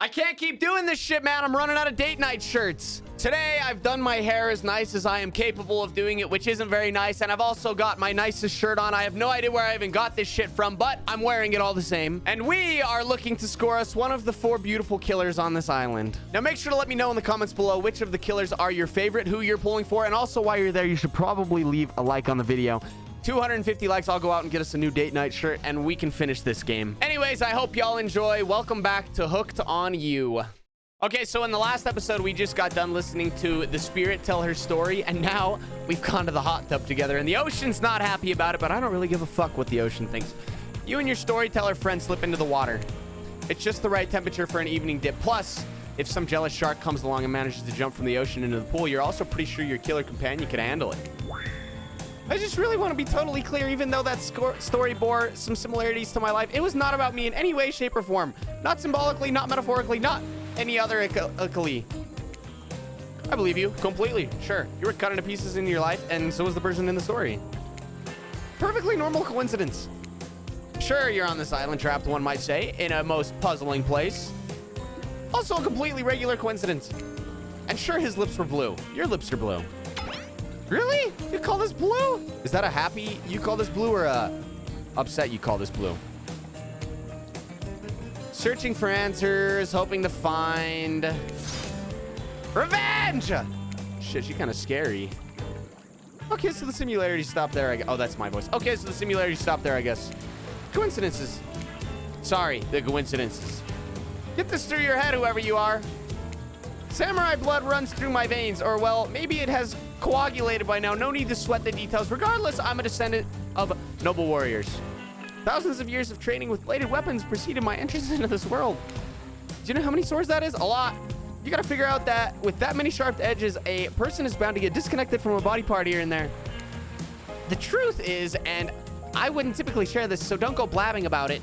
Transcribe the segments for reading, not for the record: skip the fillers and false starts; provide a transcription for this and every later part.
I can't keep doing this shit, man. I'm running out of date night shirts. Today, I've done my hair as nice as I am capable of doing it, which isn't very nice. And I've also got my nicest shirt on. I have no idea where I even got this shit from, but I'm wearing it all the same. And we are looking to score us one of the 4 beautiful killers on this island. Now, make sure to let me know in the comments below which of the killers are your favorite, who you're pulling for, and also while you're there, you should probably leave a like on the video. 250 likes, I'll go out and get us a new date night shirt, and we can finish this game. Anyways, I hope y'all enjoy. Welcome back to Hooked on You. Okay, so in the last episode, we just got done listening to the spirit tell her story, and now we've gone to the hot tub together, and the ocean's not happy about it, but I don't really give a fuck what the ocean thinks. You and your storyteller friend slip into the water. It's just the right temperature for an evening dip. Plus, if some jealous shark comes along and manages to jump from the ocean into the pool, you're also pretty sure your killer companion can handle it. I just really want to be totally clear, even though that story bore some similarities to my life, it was not about me in any way, shape, or form. Not symbolically, not metaphorically, not any other I believe you completely. Sure, you were cut into pieces in your life, and so was the person in the story. Perfectly normal coincidence. Sure, you're on this island trapped, one might say, in a most puzzling place. Also a completely regular coincidence. And sure, his lips were blue. Your lips are blue. Really? You call this blue? Is that a happy you call this blue or a upset you call this blue? Searching for answers, hoping to find revenge. Shit, she's kind of scary. Okay, so the similarity stopped there. Oh, that's my voice. Okay, so the similarity stopped there, I guess. Coincidences. Sorry, the coincidences. Get this through your head, whoever you are. Samurai blood runs through my veins, or well, maybe it has coagulated by now. No need to sweat the details. Regardless, I'm a descendant of noble warriors. Thousands of years of training with bladed weapons preceded my entrance into this world. Do you know how many swords that is? A lot. You gotta figure out that with that many sharp edges, a person is bound to get disconnected from a body part here and there. The truth is, and I wouldn't typically share this, so don't go blabbing about it,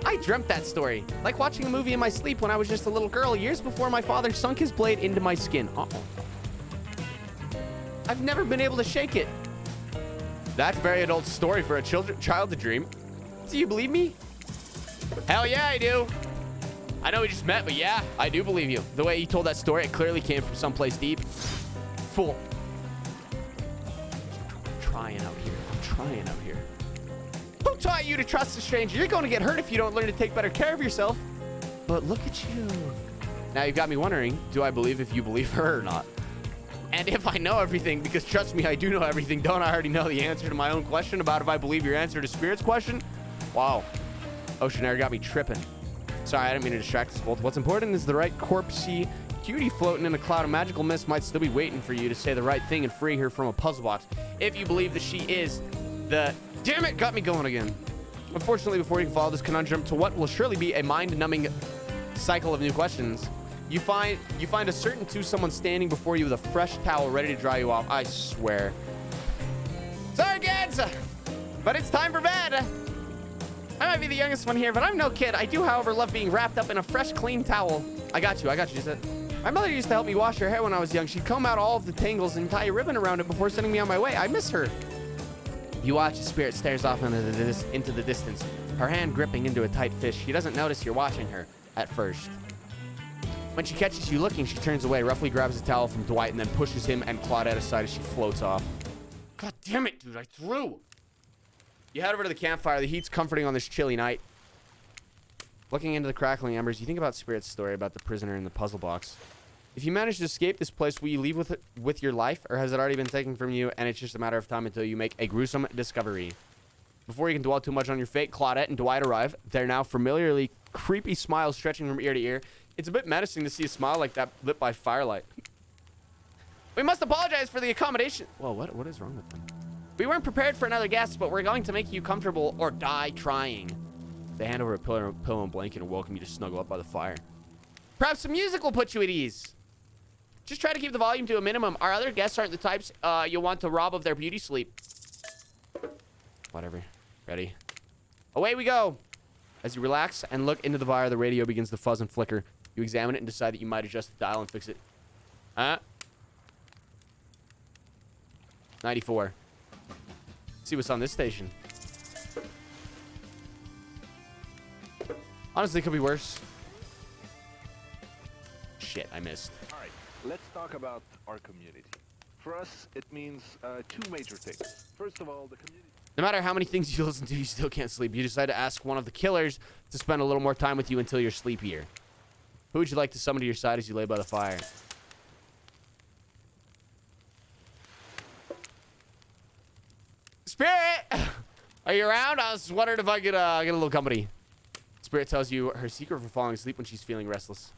I dreamt that story, like watching a movie in my sleep when I was just a little girl, years before my father sunk his blade into my skin. I've never been able to shake it. That's a very adult story for a child to dream. Do you believe me? Hell yeah, I do. I know we just met, but yeah, I do believe you. The way you told that story, it clearly came from someplace deep. Fool. I'm trying out here. Who taught you to trust a stranger? You're going to get hurt if you don't learn to take better care of yourself. But look at you. Now you've got me wondering, do I believe if you believe her or not? And if I know everything, because trust me, I do know everything. Don't I already know the answer to my own question about if I believe your answer to Spirit's question? Wow. Ocean air got me tripping. Sorry, I didn't mean to distract us both. What's important is the right corpsey cutie floating in a cloud of magical mist might still be waiting for you to say the right thing and free her from a puzzle box. If you believe that she is the... Damn it, got me going again. Unfortunately, before you can follow this conundrum to what will surely be a mind-numbing cycle of new questions, you find a certain to someone standing before you with a fresh towel ready to dry you off. I swear. Sorry, kids, but it's time for bed. I might be the youngest one here, but I'm no kid. I do, however, love being wrapped up in a fresh, clean towel. I got you, she said. My mother used to help me wash her hair when I was young. She'd comb out all of the tangles and tie a ribbon around it before sending me on my way. I miss her. You watch as Spirit stares off into the distance, her hand gripping into a tight fist. She doesn't notice you're watching her at first. When she catches you looking, she turns away, roughly grabs a towel from Dwight, and then pushes him and Claudette aside as she floats off. God damn it, dude, I threw. You head over to the campfire. The heat's comforting on this chilly night. Looking into the crackling embers, you think about Spirit's story about the prisoner in the puzzle box. If you manage to escape this place, will you leave with your life, or has it already been taken from you, and it's just a matter of time until you make a gruesome discovery? Before you can dwell too much on your fate, Claudette and Dwight arrive. They're now familiarly creepy smiles stretching from ear to ear. It's a bit menacing to see a smile like that lit by firelight. We must apologize for the accommodation. Whoa, what is wrong with them? We weren't prepared for another guest, but we're going to make you comfortable or die trying. They hand over a pillow and blanket and welcome you to snuggle up by the fire. Perhaps some music will put you at ease. Just try to keep the volume to a minimum. Our other guests aren't the types you'll want to rob of their beauty sleep. Whatever. Ready? Away we go. As you relax and look into the fire, the radio begins to fuzz and flicker. You examine it and decide that you might adjust the dial and fix it. 94. See what's on this station. Honestly, it could be worse. Shit, I missed. All right, let's talk about our community. For us, it means two major things. First of all, the community. No matter how many things you listen to, you still can't sleep. You decide to ask one of the killers to spend a little more time with you until you're sleepier. Who would you like to summon to your side as you lay by the fire? Spirit! Are you around? I was wondering if I could get a little company. Spirit tells you her secret for falling asleep when she's feeling restless.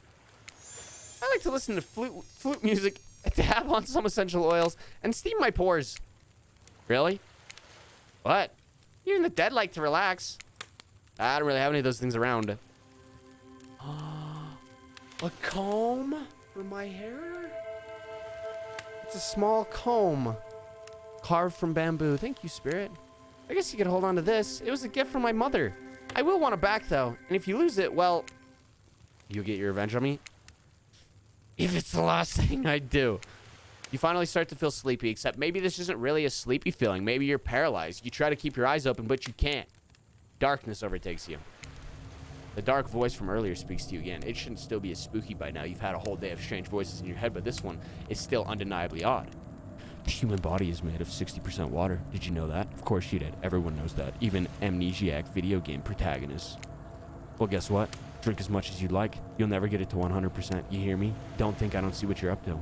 I like to listen to flute music, dab on some essential oils, and steam my pores. Really? What? Even the dead like to relax. I don't really have any of those things around. A comb for my hair? It's a small comb carved from bamboo. Thank you, Spirit. I guess you could hold on to this. It was a gift from my mother. I will want it back, though. And if you lose it, well, you'll get your revenge on me. If it's the last thing I do. You finally start to feel sleepy, except maybe this isn't really a sleepy feeling. Maybe you're paralyzed. You try to keep your eyes open, but you can't. Darkness overtakes you. The dark voice from earlier speaks to you again. It shouldn't still be as spooky by now. You've had a whole day of strange voices in your head, but this one is still undeniably odd. The human body is made of 60% water. Did you know that? Of course you did. Everyone knows that. Even amnesiac video game protagonists. Well, guess what? Drink as much as you'd like. You'll never get it to 100%. You hear me? Don't think I don't see what you're up to.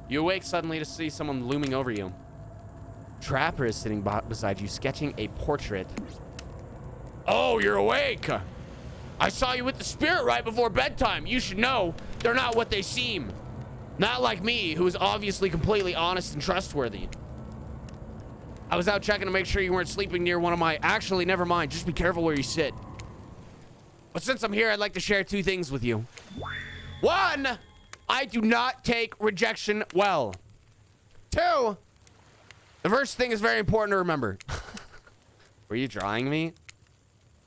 You awake suddenly to see someone looming over you. Trapper is sitting beside you, sketching a portrait. Oh, you're awake! I saw you with the spirit right before bedtime. You should know they're not what they seem. Not like me, who is obviously completely honest and trustworthy. I was out checking to make sure you weren't sleeping near one of my... Actually, never mind. Just be careful where you sit. But since I'm here, I'd like to share two things with you. One, I do not take rejection well. Two, the first thing is very important to remember. Were you drawing me?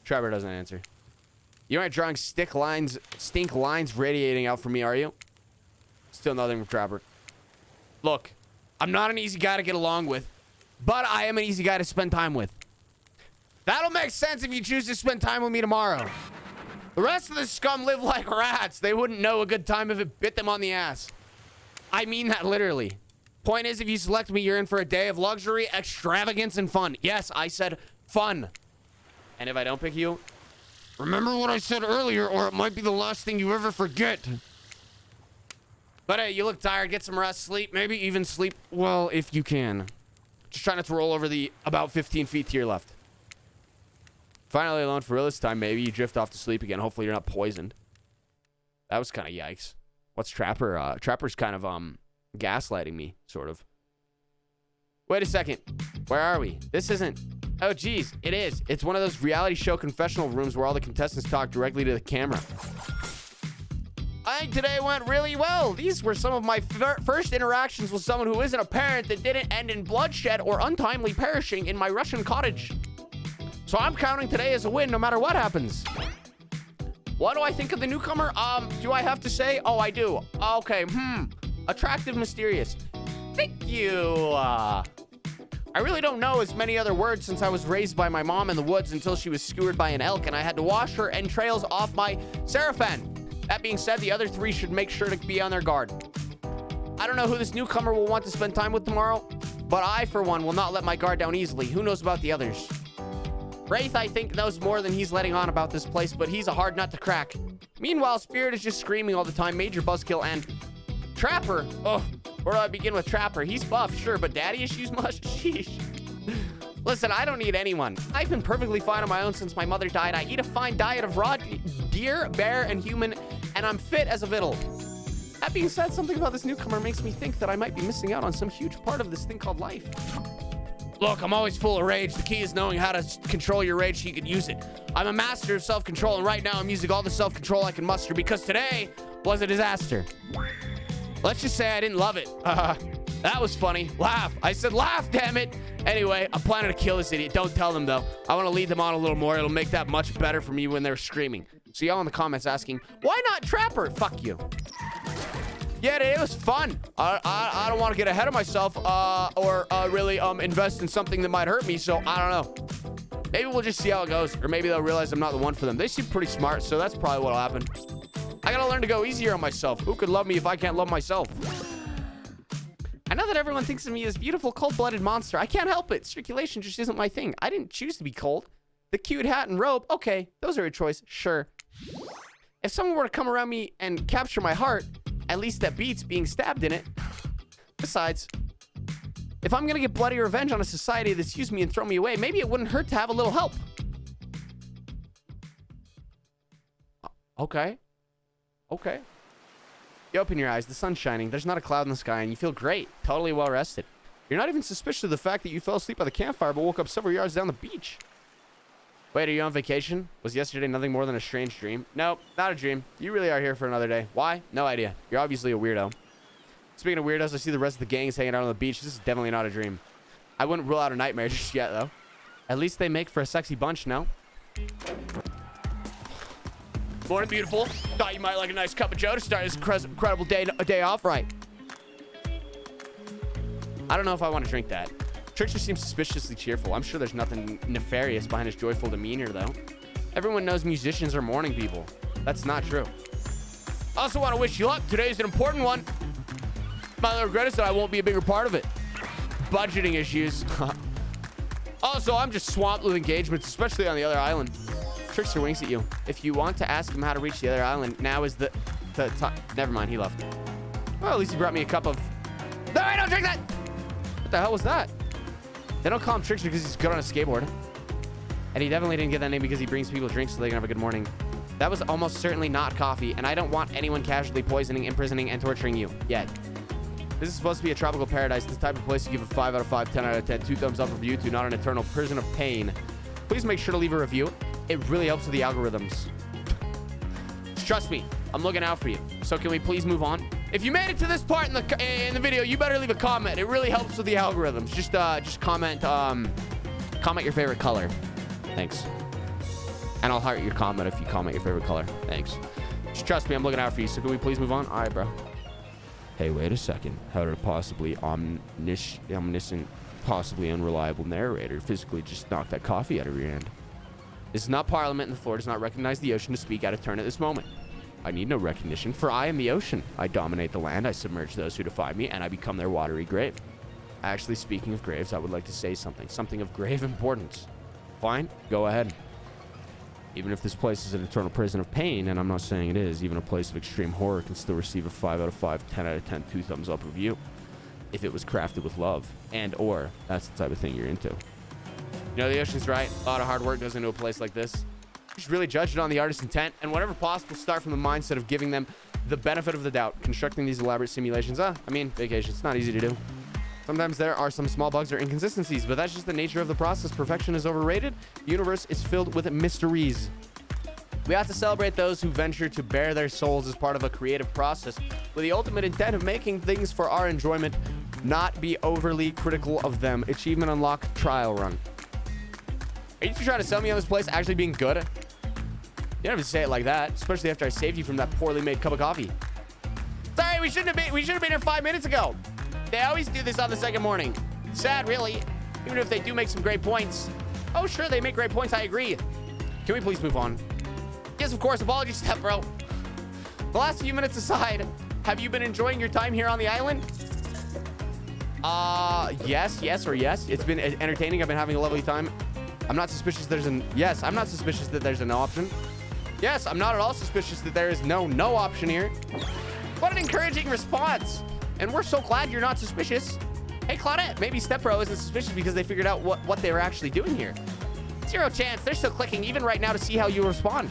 Trevor doesn't answer. You aren't drawing stink lines radiating out from me, are you? Still nothing from Trapper. Look, I'm not an easy guy to get along with, but I am an easy guy to spend time with. That'll make sense if you choose to spend time with me tomorrow. The rest of the scum live like rats. They wouldn't know a good time if it bit them on the ass. I mean that literally. Point is, if you select me, you're in for a day of luxury, extravagance, and fun. Yes, I said fun. And if I don't pick you, remember what I said earlier, or it might be the last thing you ever forget. But hey, you look tired. Get some rest, sleep, maybe even sleep well if you can. Just try not to roll over the about 15 feet to your left. Finally alone for real this time. Maybe you drift off to sleep again. Hopefully you're not poisoned. That was kind of yikes. What's Trapper? Trapper's kind of gaslighting me, sort of. Wait a second. Where are we? This isn't... Oh, geez. It is. It's one of those reality show confessional rooms where all the contestants talk directly to the camera. I think today went really well. These were some of my first interactions with someone who isn't a parent that didn't end in bloodshed or untimely perishing in my Russian cottage. So I'm counting today as a win no matter what happens. What do I think of the newcomer? Do I have to say? Oh, I do. Okay, attractive, mysterious. Thank you. I really don't know as many other words since I was raised by my mom in the woods until she was skewered by an elk and I had to wash her entrails off my Seraphin. That being said, the other three should make sure to be on their guard. I don't know who this newcomer will want to spend time with tomorrow, but I, for one, will not let my guard down easily. Who knows about the others? Wraith, I think, knows more than he's letting on about this place, but he's a hard nut to crack. Meanwhile, Spirit is just screaming all the time, Major Buzzkill, and... Trapper! Oh, where do I begin with Trapper? He's buff, sure, but daddy issues much? Sheesh. Listen, I don't need anyone. I've been perfectly fine on my own since my mother died. I eat a fine diet of raw deer, bear, and human, and I'm fit as a fiddle. That being said, something about this newcomer makes me think that I might be missing out on some huge part of this thing called life. Look, I'm always full of rage. The key is knowing how to control your rage so you can use it. I'm a master of self-control, and right now I'm using all the self-control I can muster because today was a disaster. Let's just say I didn't love it. That was funny. Laugh. I said laugh, damn it. Anyway, I'm planning to kill this idiot. Don't tell them, though. I want to lead them on a little more. It'll make that much better for me when they're screaming. So y'all in the comments asking, why not Trapper? Fuck you. Yeah, it was fun. I don't want to get ahead of myself or really invest in something that might hurt me, so I don't know. Maybe we'll just see how it goes, or maybe they'll realize I'm not the one for them. They seem pretty smart, so that's probably what'll happen. I gotta learn to go easier on myself. Who could love me if I can't love myself? I know that everyone thinks of me as beautiful, cold-blooded monster. I can't help it. Circulation just isn't my thing. I didn't choose to be cold. The cute hat and robe, okay, those are a choice, sure. If someone were to come around me and capture my heart, at least that beats being stabbed in it. Besides, if I'm gonna get bloody revenge on a society that's used me and thrown me away, maybe it wouldn't hurt to have a little help. Okay. Okay. You open your eyes, the sun's shining, there's not a cloud in the sky, and you feel great, totally well rested. You're not even suspicious of the fact that you fell asleep by the campfire but woke up several yards down the beach. Wait, are you on vacation? Was yesterday nothing more than a strange dream? Nope, not a dream. You really are here for another day. Why? No idea. You're obviously a weirdo. Speaking of weirdos, I see the rest of the gangs hanging out on the beach. This is definitely not a dream. I wouldn't rule out a nightmare just yet, though. At least they make for a sexy bunch, no? Morning, beautiful. Thought you might like a nice cup of joe to start this incredible day off, right? I don't know if I want to drink that. Trickster seems suspiciously cheerful. I'm sure there's nothing nefarious behind his joyful demeanor, though. Everyone knows musicians are morning people. That's not true. I also want to wish you luck. Today's an important one. My only regret is that I won't be a bigger part of it. Budgeting issues. Also, I'm just swamped with engagements, especially on the other island. Trickster winks at you. If you want to ask him how to reach the other island, now is the time. Never mind, he left. Well, at least he brought me a cup of... No, I don't drink that! What the hell was that? They don't call him Trickster because he's good on a skateboard. And he definitely didn't get that name because he brings people drinks so they can have a good morning. That was almost certainly not coffee, and I don't want anyone casually poisoning, imprisoning, and torturing you. Yet. This is supposed to be a tropical paradise. This type of place you give a 5 out of 5, 10 out of 10, 2 thumbs up review to, not an eternal prison of pain. Please make sure to leave a review. It really helps with the algorithms. Just trust me, I'm looking out for you. So can we please move on? If you made it to this part in the video, you better leave a comment. It really helps with the algorithms. Just comment comment your favorite color. Thanks. And I'll heart your comment if you comment your favorite color. Thanks. Just trust me, I'm looking out for you. So can we please move on? All right, bro. Hey, wait a second. How did a possibly omniscient, possibly unreliable narrator physically just knock that coffee out of your hand? This is not Parliament, and the floor does not recognize the ocean to speak out of turn at this moment. I need no recognition, for I am the ocean. I dominate the land, I submerge those who defy me, and I become their watery grave. Actually, speaking of graves, I would like to say something of grave importance. Fine, go ahead. Even if this place is an eternal prison of pain, and I'm not saying it is, even a place of extreme horror can still receive a 5 out of 5, 10 out of 10, 2 thumbs up review. If it was crafted with love, and or that's the type of thing you're into. You know, the ocean's right. A lot of hard work goes into a place like this. You should really judge it on the artist's intent, and whenever possible, start from the mindset of giving them the benefit of the doubt. Constructing these elaborate simulations, vacation, it's not easy to do. Sometimes there are some small bugs or inconsistencies, but that's just the nature of the process. Perfection is overrated. The universe is filled with mysteries. We have to celebrate those who venture to bare their souls as part of a creative process with the ultimate intent of making things for our enjoyment, not be overly critical of them. Achievement unlocked, trial run. Are you trying to sell me on this place actually being good? You don't have to say it like that, especially after I saved you from that poorly made cup of coffee. Sorry, we should have been here 5 minutes ago. They always do this on the second morning. Sad, really. Even if they do make some great points. Oh, sure, they make great points. I agree. Can we please move on? Yes, of course. Apologies, step bro. The last few minutes aside, have you been enjoying your time here on the island? Yes. It's been entertaining. I've been having a lovely time. I'm not suspicious I'm not suspicious that there's an option. Yes, I'm not at all suspicious that there is no option here. What an encouraging response. And we're so glad you're not suspicious. Hey, Claudette, maybe Stepbro isn't suspicious because they figured out what they were actually doing here. 0 chance. They're still clicking even right now to see how you respond.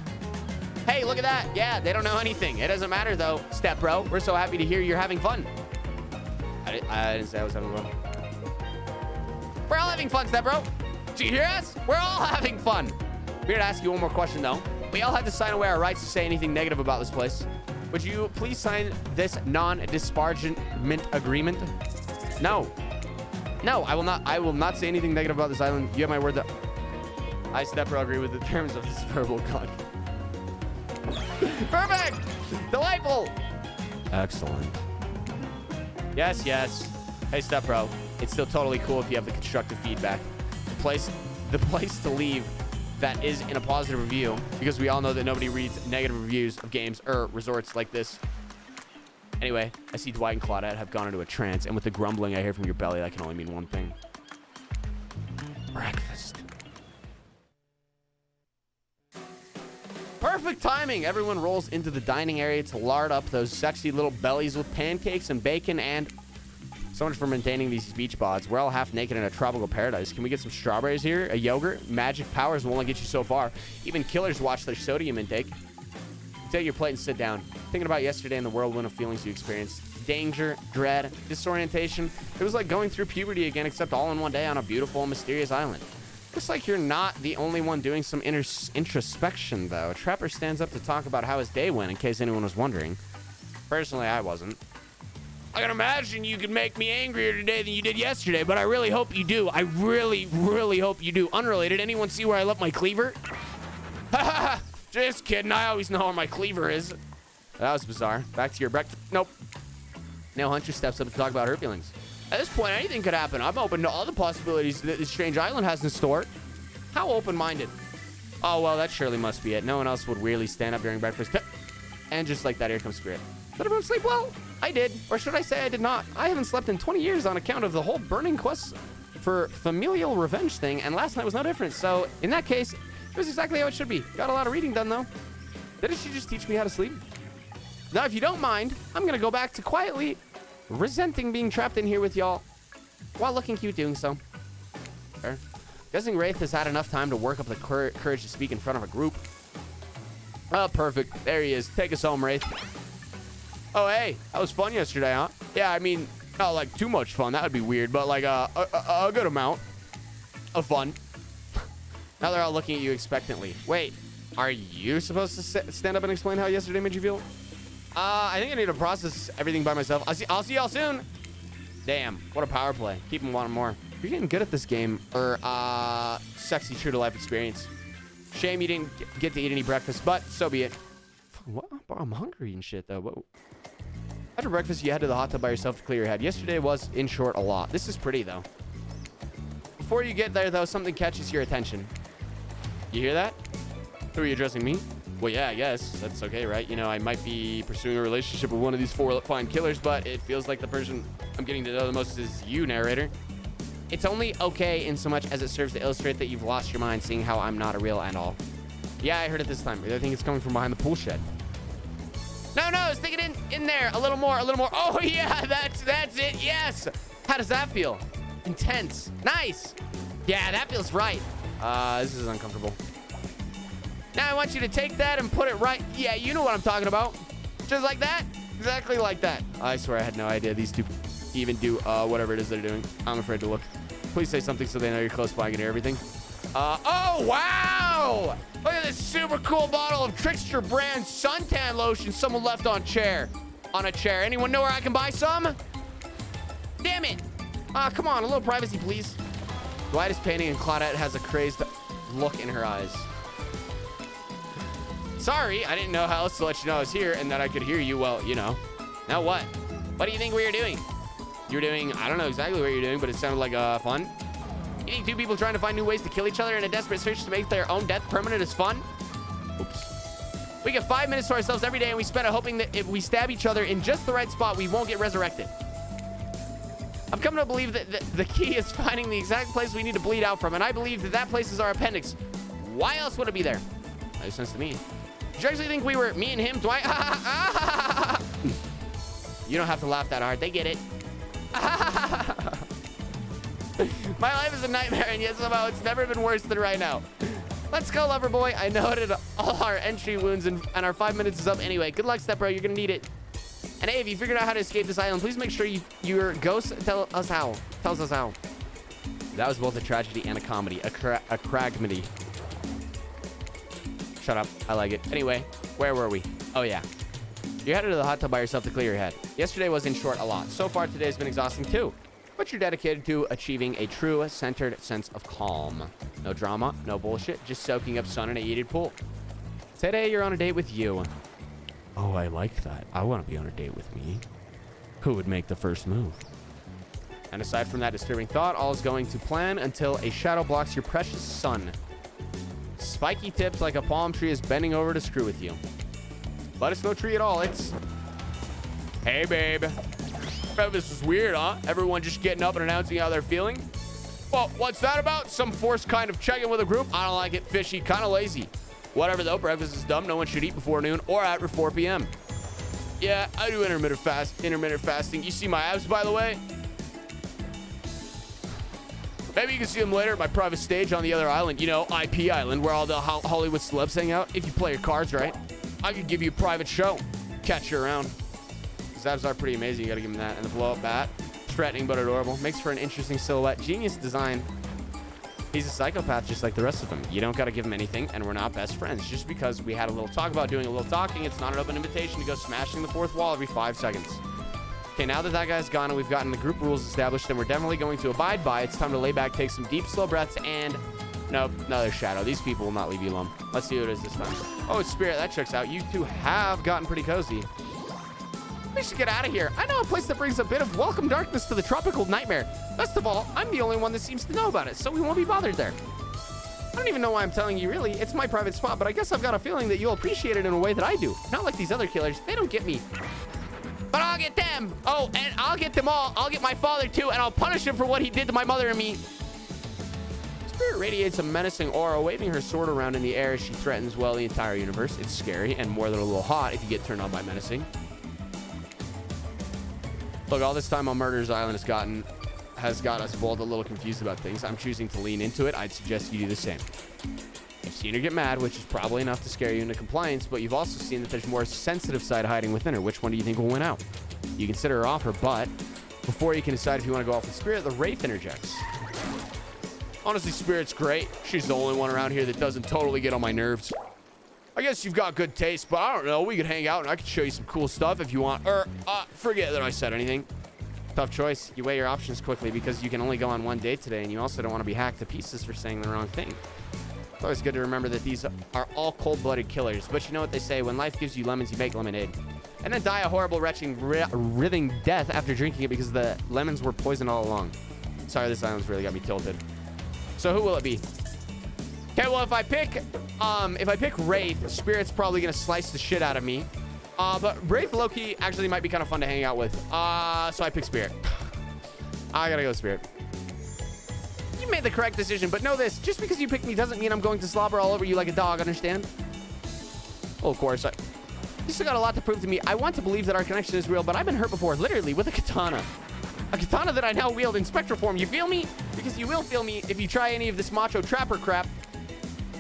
Hey, look at that. Yeah, they don't know anything. It doesn't matter, though, Stepbro. We're so happy to hear you're having fun. I didn't say I was having fun. We're all having fun, Stepbro. Do you hear us? We're all having fun. We're going to ask you one more question, though. We all had to sign away our rights to say anything negative about this place. Would you please sign this non-disparagement agreement? No. No, I will not say anything negative about this island. You have my word that I, Stepbro, agree with the terms of this verbal contract. Perfect! Delightful! Excellent. Yes. Hey, Stepbro, it's still totally cool if you have the constructive feedback. The place to leave that is in a positive review, because we all know that nobody reads negative reviews of games or resorts like this. Anyway, I see Dwight and Claudette have gone into a trance, and with the grumbling I hear from your belly, that can only mean one thing. Breakfast. Perfect timing. Everyone rolls into the dining area to lard up those sexy little bellies with pancakes and bacon, and so much for maintaining these beach bods. We're all half naked in a tropical paradise. Can we get some strawberries here? A yogurt? Magic powers will only get you so far. Even killers watch their sodium intake. Take your plate and sit down. Thinking about yesterday and the whirlwind of feelings you experienced. Danger, dread, disorientation. It was like going through puberty again, except all in one day on a beautiful, mysterious island. Looks like you're not the only one doing some introspection, though. Trapper stands up to talk about how his day went, in case anyone was wondering. Personally, I wasn't. I can imagine you could make me angrier today than you did yesterday, but I really hope you do. I really, really hope you do. Unrelated, anyone see where I left my cleaver? Haha, just kidding. I always know where my cleaver is. That was bizarre. Back to your breakfast. Nope. Now Hunter steps up to talk about her feelings. At this point, anything could happen. I'm open to all the possibilities that this strange island has in store. How open-minded. Oh, well, that surely must be it. No one else would weirdly stand up during breakfast. And just like that, here comes Spirit. Did everyone sleep well? I did. Or should I say I did not? I haven't slept in 20 years on account of the whole burning quest for familial revenge thing, and last night was no different. So, in that case, it was exactly how it should be. Got a lot of reading done, though. Didn't she just teach me how to sleep? Now, if you don't mind, I'm going to go back to quietly resenting being trapped in here with y'all while looking cute doing so. Fair. Guessing Wraith has had enough time to work up the courage to speak in front of a group. Oh, perfect. There he is. Take us home, Wraith. Oh, hey. That was fun yesterday, huh? Yeah, I mean, not like too much fun. That would be weird, but like a good amount of fun. Now they're all looking at you expectantly. Wait, are you supposed to stand up and explain how yesterday made you feel? I think I need to process everything by myself. I'll see y'all soon. Damn, what a power play. Keep them wanting more. You're getting good at this game, or sexy true to life experience. Shame you didn't get to eat any breakfast, but so be it. What? I'm hungry and shit, though. Whoa. After breakfast, you head to the hot tub by yourself to clear your head. Yesterday was, in short, a lot. This is pretty, though. Before you get there, though, something catches your attention. You hear that? Who are you addressing, me? Well, yeah, I guess. That's okay, right? You know, I might be pursuing a relationship with one of these 4 fine killers, but it feels like the person I'm getting to know the most is you, narrator. It's only okay in so much as it serves to illustrate that you've lost your mind, seeing how I'm not a real and all. Yeah, I heard it this time. I think it's coming from behind the pool shed. No, stick it in there. A little more. Oh, yeah, that's it. Yes. How does that feel? Intense. Nice. Yeah, that feels right. This is uncomfortable. Now I want you to take that and put it right. Yeah, you know what I'm talking about. Just like that. Exactly like that. I swear I had no idea these two even do whatever it is they're doing. I'm afraid to look. Please say something so they know you're close by and can hear everything. Oh, wow. Look at this super cool bottle of Trickster brand suntan lotion someone left on a chair. Anyone know where I can buy some? Damn it. Come on, a little privacy, please. Dwight is painting and Claudette has a crazed look in her eyes. Sorry, I didn't know how else to let you know I was here and that I could hear you. Well, you know. Now what? What do you think we were doing? You were doing, I don't know exactly what you're doing, but it sounded like fun. You think 2 people trying to find new ways to kill each other in a desperate search to make their own death permanent is fun? Oops. We get 5 minutes to ourselves every day, and we spend it hoping that if we stab each other in just the right spot, we won't get resurrected. I've come to believe that the key is finding the exact place we need to bleed out from, and I believe that that place is our appendix. Why else would it be there? Makes sense to me. Did you actually think we were me and him, Dwight? You don't have to laugh that hard. They get it. My life is a nightmare, and yet somehow it's never been worse than right now. Let's go, lover boy. I noted all our entry wounds, and our 5 minutes is up anyway. Good luck, step bro. You're gonna need it. And hey, if you figured out how to escape this island, please make sure your ghost tells us how. That was both a tragedy and a comedy. A cragmedy. Shut up. I like it. Anyway, where were we? Oh, yeah. You're headed to the hot tub by yourself to clear your head. Yesterday was, in short, a lot. So far, today's been exhausting, too. But you're dedicated to achieving a true, centered sense of calm. No drama, no bullshit, just soaking up sun in a heated pool. Today, you're on a date with you. Oh, I like that. I want to be on a date with me. Who would make the first move? And aside from that disturbing thought, all is going to plan until a shadow blocks your precious sun. spiky tips like a palm tree is bending over to screw with you. But it's no tree at all. It's... Hey, babe. This is weird, huh? Everyone just getting up and announcing how they're feeling. Well, what's that about? Some forced kind of check-in with a group? I don't like it. Fishy. Kind of lazy. Whatever, though. Breakfast is dumb. No one should eat before noon or after 4 p.m. Yeah, I do intermittent fasting. You see my abs, by the way? Maybe you can see them later at my private stage on the other island. You know, IP Island, where all the Hollywood celebs hang out. If you play your cards right, I could give you a private show. Catch you around. His abs are pretty amazing. You gotta give him that. And the blow-up bat. Threatening but adorable. Makes for an interesting silhouette. Genius design. He's a psychopath just like the rest of them. You don't gotta give him anything, and we're not best friends. Just because we had a little talk about doing a little talking, it's not an open invitation to go smashing the fourth wall every 5 seconds. Okay, now that that guy's gone and we've gotten the group rules established and we're definitely going to abide by, it's time to lay back, take some deep, slow breaths, and... Nope, another shadow. These people will not leave you alone. Let's see who it is this time. Oh, it's Spirit. That checks out. You two have gotten pretty cozy. We should get out of here. I know a place that brings a bit of welcome darkness to the tropical nightmare. Best of all, I'm the only one that seems to know about it, so we won't be bothered there. I don't even know why I'm telling you, really. It's my private spot, but I guess I've got a feeling that you'll appreciate it in a way that I do. Not like these other killers. They don't get me. But I'll get them. Oh, and I'll get them all. I'll get my father, too, and I'll punish him for what he did to my mother and me. Spirit radiates a menacing aura, waving her sword around in the air as she threatens, well, the entire universe. It's scary and more than a little hot if you get turned on by menacing. Look, all this time on Murder's Island has got us both a little confused about things. I'm choosing to lean into it. I'd suggest you do the same. You've seen her get mad, which is probably enough to scare you into compliance, but you've also seen that there's a more sensitive side hiding within her. Which one do you think will win out? You consider her offer, but before you can decide if you want to go off with Spirit, the Wraith interjects. Honestly, Spirit's great. She's the only one around here that doesn't totally get on my nerves. I guess you've got good taste, but I don't know. We could hang out and I could show you some cool stuff if you want. Forget that I said anything. Tough choice. You weigh your options quickly because you can only go on one date today, and you also don't want to be hacked to pieces for saying the wrong thing. It's always good to remember that these are all cold-blooded killers, but you know what they say, when life gives you lemons, you make lemonade. And then die a horrible, retching, writhing death after drinking it because the lemons were poisoned all along. Sorry, this island's really got me tilted. So who will it be? Okay, well, if I pick Wraith, Spirit's probably gonna slice the shit out of me. But Wraith low-key actually might be kind of fun to hang out with. So I pick Spirit. I gotta go Spirit. You made the correct decision, but know this. Just because you picked me doesn't mean I'm going to slobber all over you like a dog, understand? Well, of course. You still got a lot to prove to me. I want to believe that our connection is real, but I've been hurt before, literally, with a katana. A katana that I now wield in spectral form. You feel me? Because you will feel me if you try any of this macho trapper crap.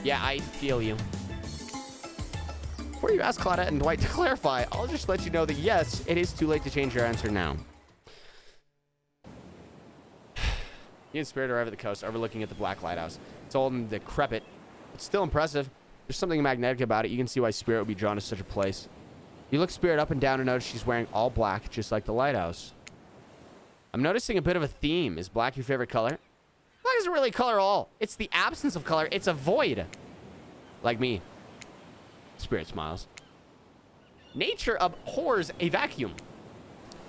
Yeah, I feel you. Before you ask Claudette and Dwight to clarify, I'll just let you know that yes, it is too late to change your answer now. You and Spirit arrive at the coast, overlooking at the Black Lighthouse. It's old and decrepit. It's still impressive. There's something magnetic about it. You can see why Spirit would be drawn to such a place. You look Spirit up and down and notice she's wearing all black, just like the lighthouse. I'm noticing a bit of a theme. Is black your favorite color? Black isn't really color at all. It's the absence of color. It's a void. Like me. Spirit smiles. Nature abhors a vacuum.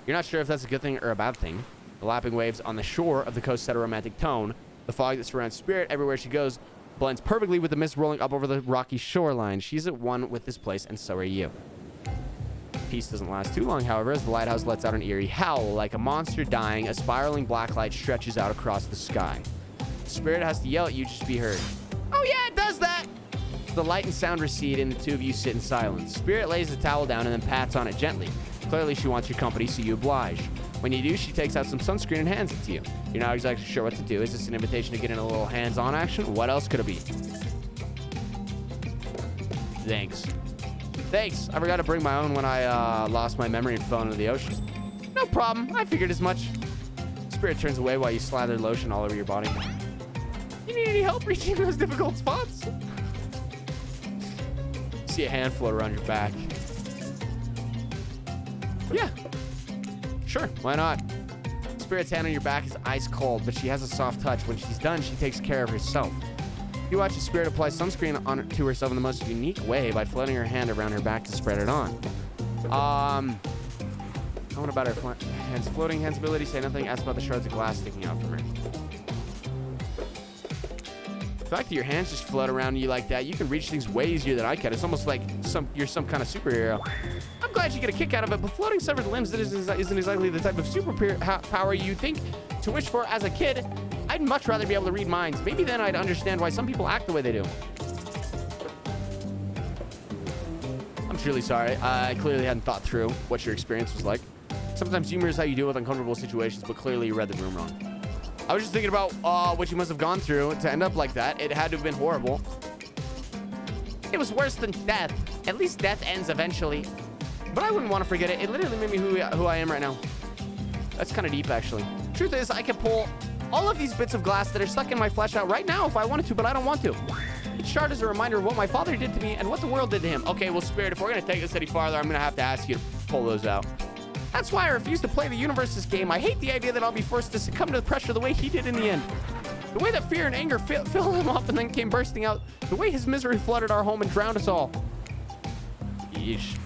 You're not sure if that's a good thing or a bad thing. The lapping waves on the shore of the coast set a romantic tone. The fog that surrounds Spirit everywhere she goes blends perfectly with the mist rolling up over the rocky shoreline. She's at one with this place, and so are you. Peace doesn't last too long, however, as the lighthouse lets out an eerie howl. Like a monster dying, a spiraling black light stretches out across the sky. Spirit has to yell at you just to be heard. Oh yeah, it does that! The light and sound recede, and the two of you sit in silence. Spirit lays the towel down and then pats on it gently. Clearly, she wants your company, so you oblige. When you do, she takes out some sunscreen and hands it to you. You're not exactly sure what to do. Is this an invitation to get in a little hands-on action? What else could it be? Thanks. Thanks. I forgot to bring my own when I lost my memory and fell into the ocean. No problem. I figured as much. Spirit turns away while you slather lotion all over your body. You need any help reaching those difficult spots? See a hand float around your back. Yeah. Sure, why not? Spirit's hand on your back is ice cold, but she has a soft touch. When she's done, she takes care of herself. You watch the Spirit apply sunscreen to herself in the most unique way by floating her hand around her back to spread it on. What about her hands? Floating hands ability, say nothing. Ask about the shards of glass sticking out from her. The fact that your hands just float around you like that, you can reach things way easier than I can. It's almost like you're some kind of superhero. I'm glad you get a kick out of it, but floating severed limbs isn't exactly the type of power you think to wish for as a kid. I'd much rather be able to read minds. Maybe then I'd understand why some people act the way they do. I'm truly sorry. I clearly hadn't thought through what your experience was like. Sometimes humor is how you deal with uncomfortable situations, but clearly you read the room wrong. I was just thinking about what you must have gone through to end up like that. It had to have been horrible. It was worse than death. At least death ends eventually. But I wouldn't want to forget it. It literally made me who I am right now. That's kind of deep, actually. Truth is, I could pull all of these bits of glass that are stuck in my flesh out right now if I wanted to, but I don't want to. Each shard is a reminder of what my father did to me and what the world did to him. Okay, well, Spirit, if we're going to take this any farther, I'm going to have to ask you to pull those out. That's why I refuse to play the universe's game. I hate the idea that I'll be forced to succumb to the pressure the way he did in the end. The way that fear and anger filled him up and then came bursting out. The way his misery flooded our home and drowned us all. Yeesh.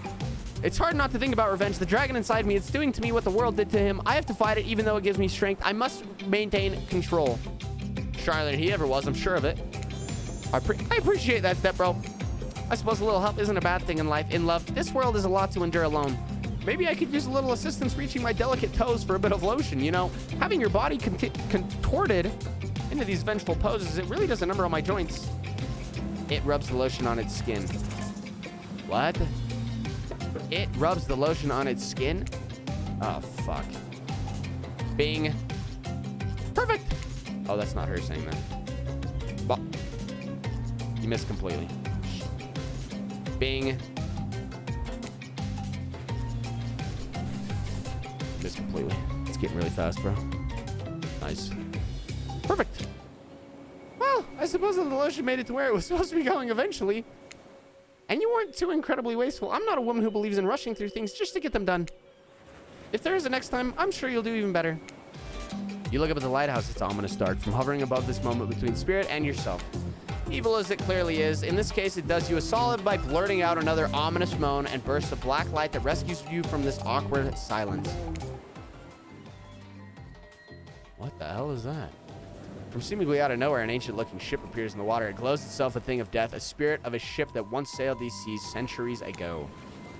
It's hard not to think about revenge. The dragon inside me, it's doing to me what the world did to him. I have to fight it even though it gives me strength. I must maintain control. Stronger than he ever was, I'm sure of it. I appreciate that, step bro. I suppose a little help isn't a bad thing in life. In love, this world is a lot to endure alone. Maybe I could use a little assistance reaching my delicate toes for a bit of lotion, you know? Having your body contorted into these vengeful poses, it really does a number on my joints. It rubs the lotion on its skin. What? It rubs the lotion on its skin? Oh, fuck. Bing. Perfect. Oh, that's not her saying that. Well, you missed completely. Bing. Missed completely. It's getting really fast, bro. Nice. Perfect. Well, I suppose that the lotion made it to where it was supposed to be going eventually. And you weren't too incredibly wasteful. I'm not a woman who believes in rushing through things just to get them done. If there is a next time, I'm sure you'll do even better. You look up at the lighthouse, it's ominous dark, from hovering above this moment between Spirit and yourself. Evil as it clearly is, in this case it does you a solid by blurting out another ominous moan and bursts of black light that rescues you from this awkward silence. What the hell is that? From seemingly out of nowhere, an ancient-looking ship appears in the water. It glows itself a thing of death, a spirit of a ship that once sailed these seas centuries ago.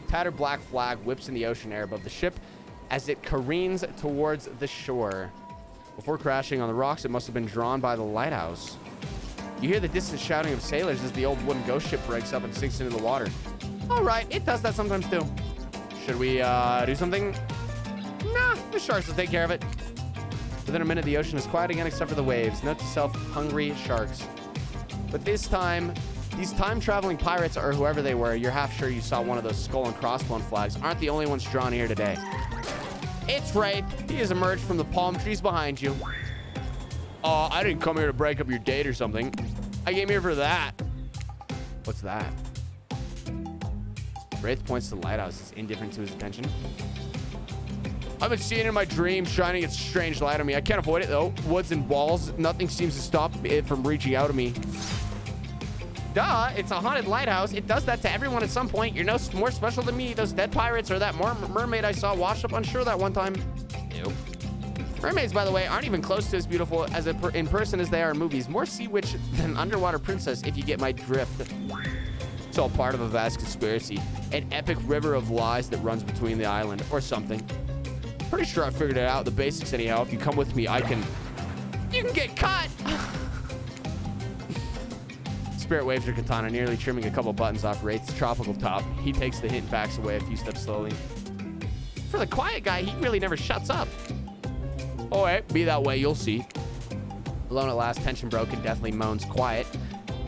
Tattered black flag whips in the ocean air above the ship as it careens towards the shore. Before crashing on the rocks, it must have been drawn by the lighthouse. You hear the distant shouting of sailors as the old wooden ghost ship breaks up and sinks into the water. All right, it does that sometimes too. Should we do something? Nah, the sharks will take care of it. Within a minute, the ocean is quiet again except for the waves. Note to self, hungry sharks. But this time, these time-traveling pirates, or whoever they were, you're half sure you saw one of those skull and crossbone flags, aren't the only ones drawn here today. It's Ray. He has emerged from the palm trees behind you. Oh, I didn't come here to break up your date or something. I came here for that. What's that? Wraith points to the lighthouse. Is indifferent to his attention. I've been seeing it in my dreams, shining its strange light on me. I can't avoid it, though. Woods and walls, nothing seems to stop it from reaching out to me. Duh, it's a haunted lighthouse. It does that to everyone at some point. You're no more special than me, those dead pirates, or that mermaid I saw washed up on shore that one time. Ew. Mermaids, by the way, aren't even close to as beautiful as in person as they are in movies. More sea witch than underwater princess, if you get my drift. It's all part of a vast conspiracy. An epic river of lies that runs between the island, or something. Pretty sure I figured it out, the basics anyhow. If you come with me, you can get caught. Spirit waves her katana, nearly trimming a couple buttons off Wraith's tropical top. He takes the hint and backs away a few steps slowly. For the quiet guy, he really never shuts up. Oh, hey, be that way, you'll see. Alone at last, tension broken, deathly moans quiet.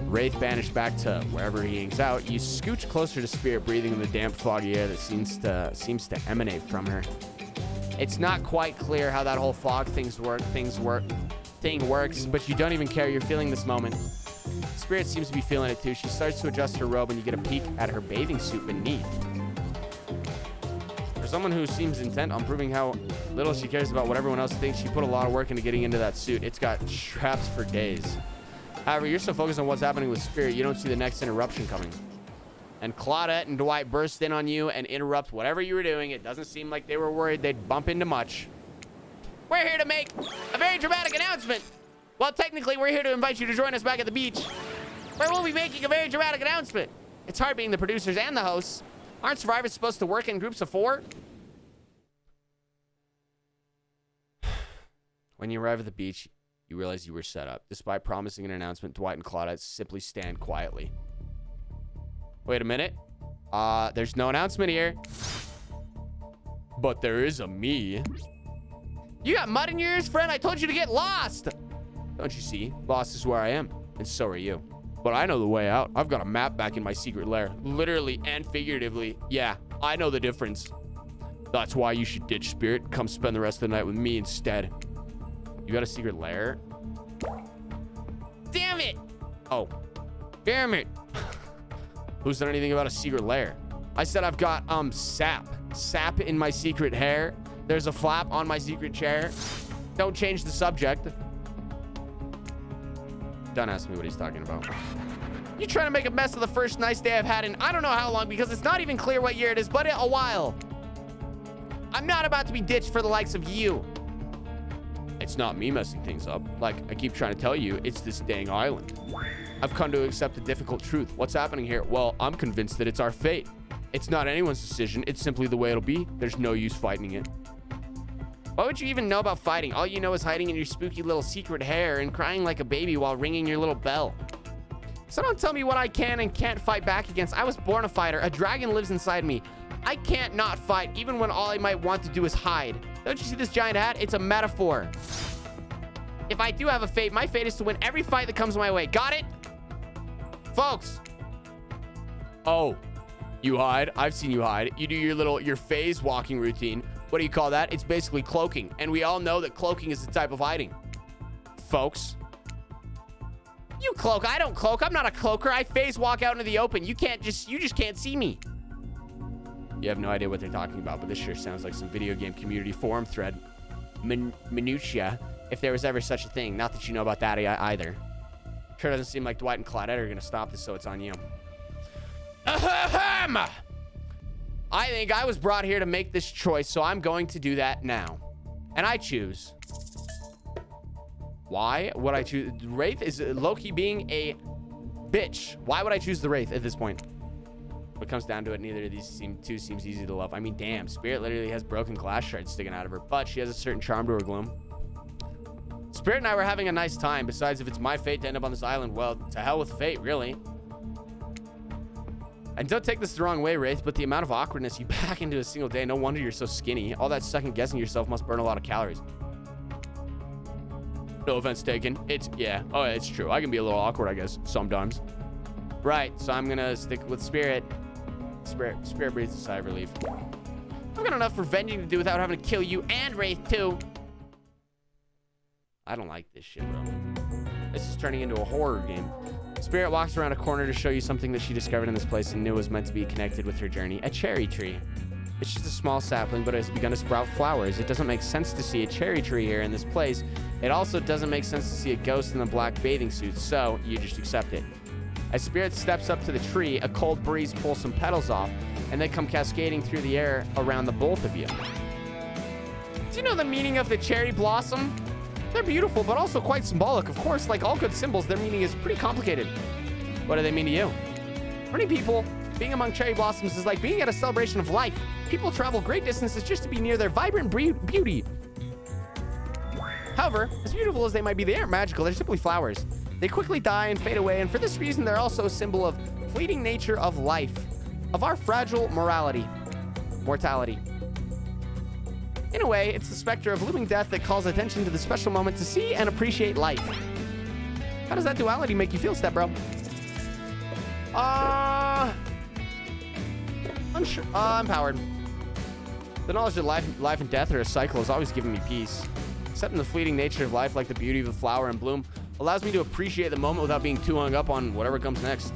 Wraith banished back to wherever he hangs out. You scooch closer to Spirit, breathing in the damp, foggy air that seems to emanate from her. It's not quite clear how that whole fog thing works, but you don't even care. You're feeling this moment. Spirit seems to be feeling it too. She starts to adjust her robe and you get a peek at her bathing suit beneath. For someone who seems intent on proving how little she cares about what everyone else thinks, she put a lot of work into getting into that suit. It's got straps for days. However, you're so focused on what's happening with Spirit, you don't see the next interruption coming. And Claudette and Dwight burst in on you and interrupt whatever you were doing. It doesn't seem like they were worried they'd bump into much. We're here to make a very dramatic announcement. Well, technically, we're here to invite you to join us back at the beach, where we'll be making a very dramatic announcement. It's hard being the producers and the hosts. Aren't survivors supposed to work in groups of 4? When you arrive at the beach, you realize you were set up. Despite promising an announcement, Dwight and Claudette simply stand quietly. Wait a minute. There's no announcement here. But there is a me. You got mud in your ears, friend? I told you to get lost. Don't you see? Lost is where I am, and so are you. But I know the way out. I've got a map back in my secret lair. Literally and figuratively. Yeah, I know the difference. That's why you should ditch Spirit. Come spend the rest of the night with me instead. You got a secret lair? Damn it! Oh. Damn it! Who said anything about a secret lair? I said I've got, sap. Sap in my secret hair. There's a flap on my secret chair. Don't change the subject. Don't ask me what he's talking about. You trying to make a mess of the first nice day I've had in I don't know how long, because it's not even clear what year it is, but a while. I'm not about to be ditched for the likes of you. It's not me messing things up. Like I keep trying to tell you, it's this dang island. I've come to accept a difficult truth. What's happening here? Well, I'm convinced that it's our fate. It's not anyone's decision. It's simply the way it'll be. There's no use fighting it. Why would you even know about fighting? All you know is hiding in your spooky little secret hair and crying like a baby while ringing your little bell. So don't tell me what I can and can't fight back against. I was born a fighter. A dragon lives inside me. I can't not fight, even when all I might want to do is hide. Don't you see this giant hat? It's a metaphor. If I do have a fate, my fate is to win every fight that comes my way. Got it? Folks. Oh, you hide? I've seen you hide. You do your phase walking routine. What do you call that? It's basically cloaking. And we all know that cloaking is the type of hiding. Folks. You cloak. I don't cloak. I'm not a cloaker. I phase walk out into the open. You just can't see me. You have no idea what they're talking about, but this sure sounds like some video game community forum thread. Minutia, if there was ever such a thing. Not that you know about that either. Sure doesn't seem like Dwight and Claudette are going to stop this, so it's on you. Ahem! I think I was brought here to make this choice, so I'm going to do that now. And I choose. Why would I choose? Wraith is low-key being a bitch. Why would I choose the Wraith at this point? When it comes down to it, neither of these two seems easy to love. I mean, damn, Spirit literally has broken glass shards sticking out of her, but she has a certain charm to her gloom. Spirit and I were having a nice time. Besides, if it's my fate to end up on this island, well, to hell with fate, really. And don't take this the wrong way, Wraith, but the amount of awkwardness you pack into a single day, no wonder you're so skinny. All that second-guessing yourself must burn a lot of calories. No offense taken. Yeah. Oh, it's true. I can be a little awkward, I guess, sometimes. Right, so I'm gonna stick with Spirit. Spirit breathes a sigh of relief. I've got enough revenging to do without having to kill you and Wraith, too. I don't like this shit, bro. This is turning into a horror game. Spirit walks around a corner to show you something that she discovered in this place and knew was meant to be connected with her journey. A cherry tree. It's just a small sapling, but it has begun to sprout flowers. It doesn't make sense to see a cherry tree here in this place. It also doesn't make sense to see a ghost in a black bathing suit, so you just accept it. As Spirit steps up to the tree, a cold breeze pulls some petals off, and they come cascading through the air around the both of you. Do you know the meaning of the cherry blossom? They're beautiful, but also quite symbolic. Of course, like all good symbols, their meaning is pretty complicated. What do they mean to you? For many people, being among cherry blossoms is like being at a celebration of life. People travel great distances just to be near their vibrant beauty. However, as beautiful as they might be, they aren't magical. They're simply flowers. They quickly die and fade away, and for this reason, they're also a symbol of fleeting nature of life, of our fragile mortality. In a way, it's the specter of looming death that calls attention to the special moment to see and appreciate life. How does that duality make you feel, Step Bro? Unsure. Empowered. The knowledge that life and death are a cycle has always given me peace. Accepting the fleeting nature of life, like the beauty of a flower in bloom, allows me to appreciate the moment without being too hung up on whatever comes next.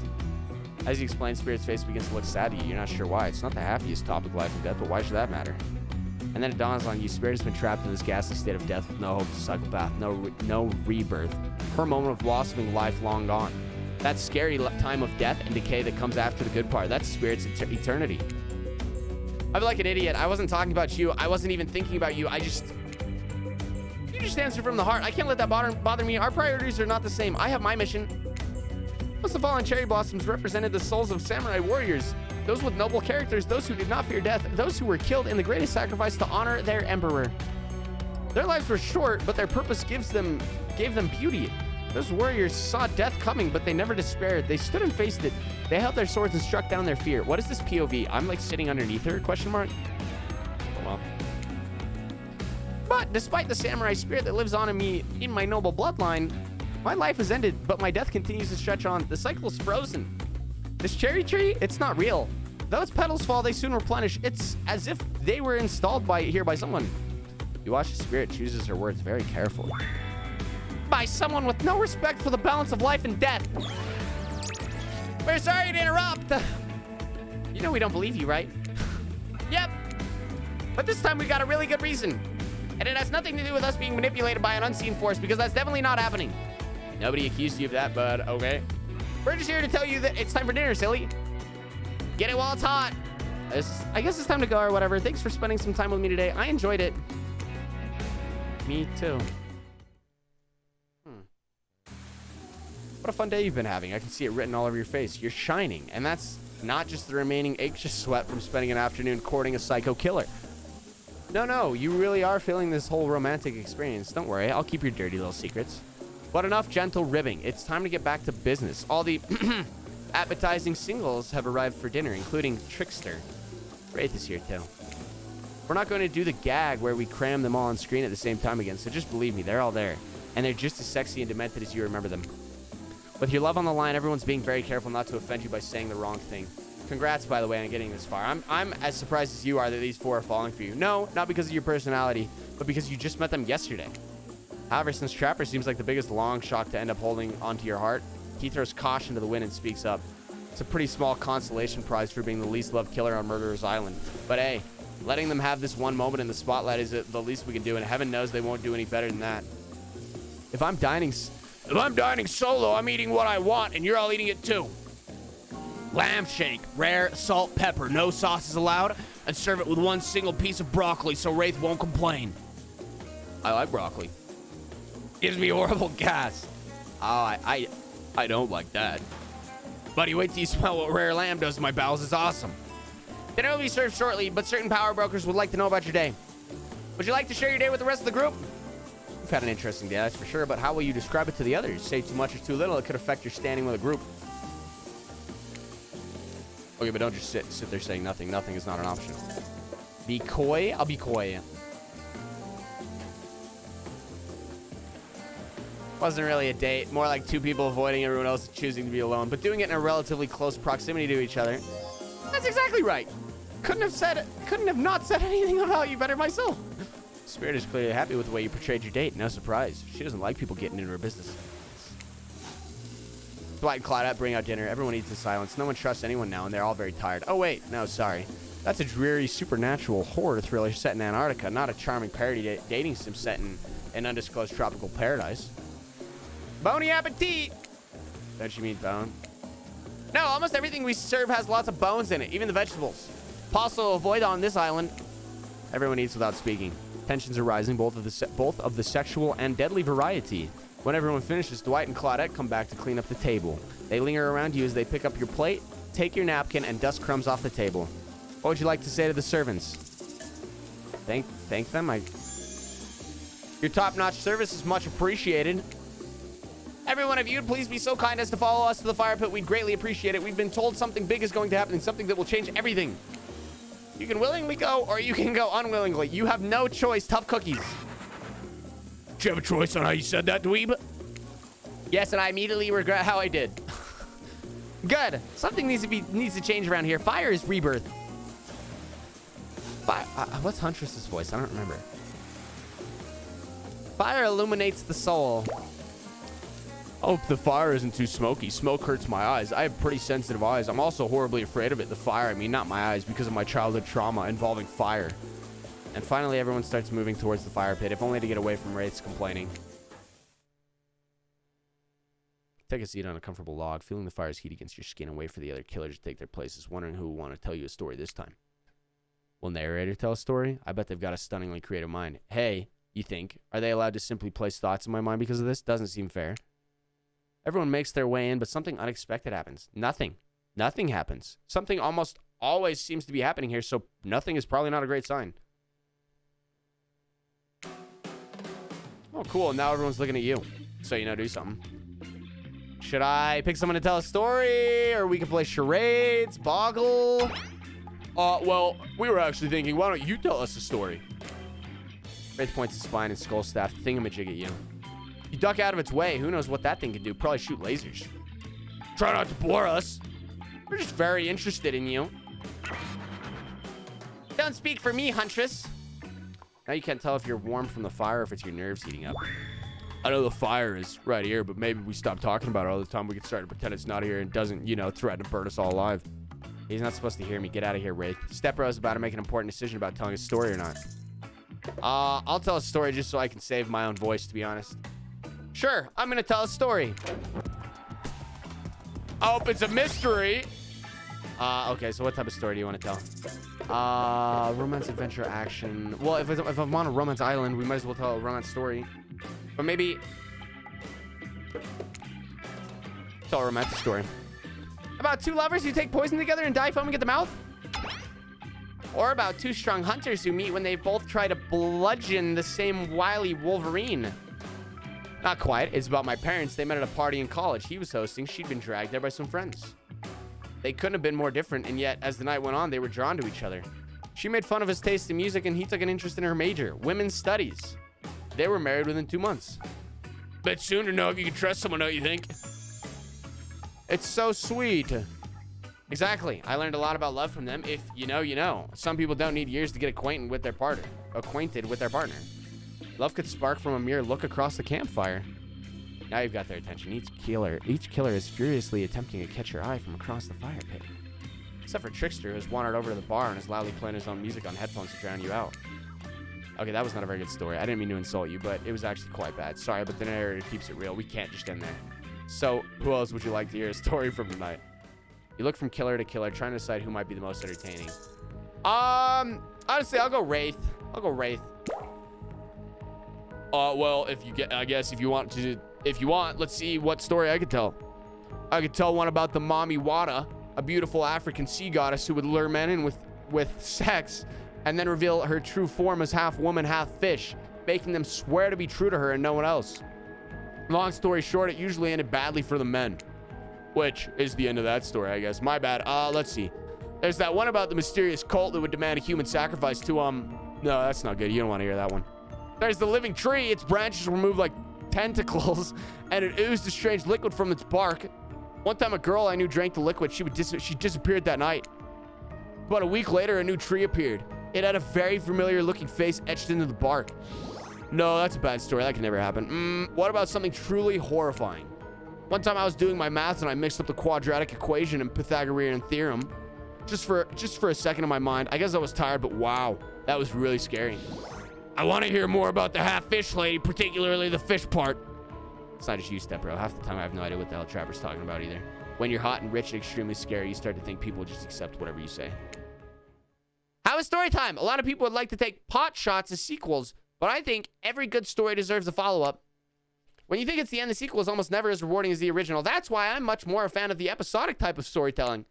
As he explains, Spirit's face begins to look sad to you. You're not sure why. It's not the happiest topic, life and death, but why should that matter? And then it dawns on you, Spirit has been trapped in this ghastly state of death with no hope to psychopath, no rebirth. Her moment of blossoming life long gone. That scary time of death and decay that comes after the good part. That's Spirit's eternity. I feel like an idiot. I wasn't talking about you. I wasn't even thinking about you. You You just answer from the heart. I can't let that bother me. Our priorities are not the same. I have my mission. Once the fallen cherry blossoms represented the souls of samurai warriors, those with noble characters, those who did not fear death, those who were killed in the greatest sacrifice to honor their emperor. Their lives were short, but their purpose gave them beauty. Those warriors saw death coming, but they never despaired. They stood and faced it. They held their swords and struck down their fear. What is this POV? I'm like sitting underneath her, question mark? Oh, well. But despite the samurai spirit that lives on in me in my noble bloodline, my life has ended, but my death continues to stretch on. The cycle's frozen. This cherry tree, it's not real. Though its petals fall, they soon replenish. It's as if they were installed here by someone. You watch the spirit chooses her words very carefully. By someone with no respect for the balance of life and death. We're sorry to interrupt. You know we don't believe you, right? Yep. But this time we got a really good reason. And it has nothing to do with us being manipulated by an unseen force, because that's definitely not happening. Nobody accused you of that, but okay. We're just here to tell you that it's time for dinner, silly. Get it while it's hot. I guess it's time to go or whatever. Thanks for spending some time with me today. I enjoyed it. Me too. What a fun day you've been having. I can see it written all over your face. You're shining. And that's not just the remaining anxious sweat from spending an afternoon courting a psycho killer. No, you really are feeling this whole romantic experience. Don't worry, I'll keep your dirty little secrets. But enough gentle ribbing. It's time to get back to business. All the appetizing singles have arrived for dinner, including Trickster. Wraith is here too. We're not going to do the gag where we cram them all on screen at the same time again, so just believe me, they're all there. And they're just as sexy and demented as you remember them. With your love on the line, everyone's being very careful not to offend you by saying the wrong thing. Congrats, by the way, on getting this far. I'm as surprised as you are that these four are falling for you. No, not because of your personality, but because you just met them yesterday. However, since Trapper seems like the biggest long shot to end up holding onto your heart, he throws caution to the wind and speaks up. It's a pretty small consolation prize for being the least loved killer on Murderer's Island. But hey, letting them have this one moment in the spotlight is the least we can do, and heaven knows they won't do any better than that. If I'm dining solo, I'm eating what I want, and you're all eating it too. Lamb shake, rare, salt, pepper, no sauces allowed, and serve it with one single piece of broccoli so Wraith won't complain. I like broccoli. Gives me horrible gas. Oh, I don't like that. Buddy, wait till you smell what rare lamb does to my bowels. It's awesome. Dinner will be served shortly, but certain power brokers would like to know about your day. Would you like to share your day with the rest of the group? You've had an interesting day, that's for sure, but how will you describe it to the others? Say too much or too little, it could affect your standing with a group. Okay, but don't just sit there saying nothing. Nothing is not an option. Be coy? I'll be coy. Wasn't really a date. More like two people avoiding everyone else and choosing to be alone, but doing it in a relatively close proximity to each other. That's exactly right. Couldn't have not said anything about you better myself. Spirit is clearly happy with the way you portrayed your date. No surprise. She doesn't like people getting into her business. Dwight and Claudette bring out dinner. Everyone eats in silence. No one trusts anyone now, and they're all very tired. Oh, wait. No, sorry. That's a dreary supernatural horror thriller set in Antarctica, not a charming parody dating sim set in an undisclosed tropical paradise. Bony appetit! Don't you mean bone? No, almost everything we serve has lots of bones in it, even the vegetables. Possible to avoid on this island. Everyone eats without speaking. Tensions are rising, both of the sexual and deadly variety. When everyone finishes, Dwight and Claudette come back to clean up the table. They linger around you as they pick up your plate, take your napkin, and dust crumbs off the table. What would you like to say to the servants? Thank them? Your top-notch service is much appreciated. Every one of you, please be so kind as to follow us to the fire pit. We'd greatly appreciate it. We've been told something big is going to happen, and something that will change everything. You can willingly go, or you can go unwillingly. You have no choice. Tough cookies. Do you have a choice on how you said that, dweeb? Yes, and I immediately regret how I did. Good. Something needs to change around here. Fire is rebirth. What's Huntress's voice? I don't remember. Fire illuminates the soul. I hope the fire isn't too smoky. Smoke hurts my eyes. I have pretty sensitive eyes. I'm also horribly afraid of it. The fire, I mean, not my eyes, because of my childhood trauma involving fire. And finally, everyone starts moving towards the fire pit, if only to get away from Wraith's complaining. Take a seat on a comfortable log, feeling the fire's heat against your skin, and wait for the other killers to take their places, wondering who will want to tell you a story this time. Will narrator tell a story? I bet they've got a stunningly creative mind. Hey, you think? Are they allowed to simply place thoughts in my mind because of this? Doesn't seem fair. Everyone makes their way in, but something unexpected happens. Nothing. Nothing happens. Something almost always seems to be happening here, so nothing is probably not a great sign. Oh, cool. Now everyone's looking at you. So, do something. Should I pick someone to tell a story? Or we can play charades, boggle? Well, we were actually thinking, why don't you tell us a story? Wraith points its spine and skull staff thingamajig at you. You duck out of its way. Who knows what that thing can do? Probably shoot lasers. Try not to bore us. We're just very interested in you. Don't speak for me, Huntress. Now you can't tell if you're warm from the fire or if it's your nerves heating up. I know the fire is right here, but maybe if we stop talking about it all the time, we can start to pretend it's not here and doesn't, threaten to burn us all alive. He's not supposed to hear me. Get out of here, Wraith. Stepbro is about to make an important decision about telling a story or not. I'll tell a story just so I can save my own voice, to be honest. Sure, I'm going to tell a story. I hope it's a mystery. Okay, so what type of story do you want to tell? Romance, adventure, action. Well, if I'm on a romance island, we might as well tell a romance story. But maybe tell a romantic story. About two lovers who take poison together and die foaming at the mouth? Or about two strong hunters who meet when they both try to bludgeon the same wily Wolverine? Not quite. It's about my parents. They met at a party in college. He was hosting. She'd been dragged there by some friends. They couldn't have been more different, and yet, as the night went on, they were drawn to each other. She made fun of his taste in music, and he took an interest in her major, women's studies. They were married within 2 months. Bet soon to know if you can trust someone, don't you think? It's so sweet. Exactly. I learned a lot about love from them. If you know, you know. Some people don't need years to get acquainted with their partner. Love could spark from a mere look across the campfire. Now you've got their attention. Each killer is furiously attempting to catch your eye from across the fire pit. Except for Trickster, who's wandered over to the bar and is loudly playing his own music on headphones to drown you out. Okay, that was not a very good story. I didn't mean to insult you, but it was actually quite bad. Sorry, but the narrator keeps it real. We can't just end there. So, who else would you like to hear a story from tonight? You look from killer to killer, trying to decide who might be the most entertaining. Honestly, I'll go Wraith. Well, if you want, let's see what story I could tell. I could tell one about the Mommy Wada, a beautiful African sea goddess who would lure men in with sex and then reveal her true form as half woman, half fish, making them swear to be true to her and no one else. Long story short, it usually ended badly for the men, which is the end of that story, I guess. My bad. Let's see. There's that one about the mysterious cult that would demand a human sacrifice to, no, that's not good. You don't want to hear that one. There's the living tree. Its branches were moved like tentacles, and it oozed a strange liquid from its bark. One time a girl I knew drank the liquid. She disappeared that night. About a week later, a new tree appeared. It had a very familiar looking face etched into the bark. No, that's a bad story. That can never happen. What about something truly horrifying? One time I was doing my math and I mixed up the quadratic equation and Pythagorean theorem. Just for a second in my mind. I guess I was tired, but wow, that was really scary. I want to hear more about the half fish lady, particularly the fish part. It's not just you, Stepbro. Half the time I have no idea what the hell Trapper's talking about either. When you're hot and rich and extremely scary, you start to think people just accept whatever you say. How is story time? A lot of people would like to take pot shots as sequels, but I think every good story deserves a follow-up. When you think it's the end, the sequel is almost never as rewarding as the original. That's why I'm much more a fan of the episodic type of storytelling.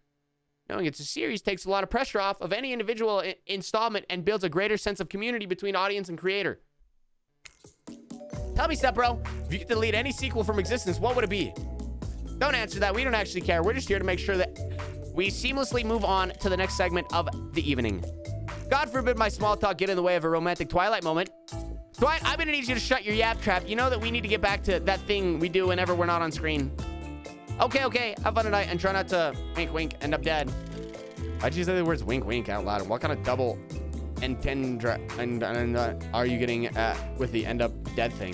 Knowing it's a series takes a lot of pressure off of any individual installment and builds a greater sense of community between audience and creator. Tell me, Stepbro, if you could delete any sequel from existence, what would it be? Don't answer that. We don't actually care. We're just here to make sure that we seamlessly move on to the next segment of the evening. God forbid my small talk get in the way of a romantic Twilight moment. Dwight, I'm gonna need you to shut your yap trap. You know that we need to get back to that thing we do whenever we're not on screen. Okay. Have fun tonight and try not to wink, end up dead. Why'd you say the words wink out loud? What kind of double entendre are you getting at with the end up dead thing?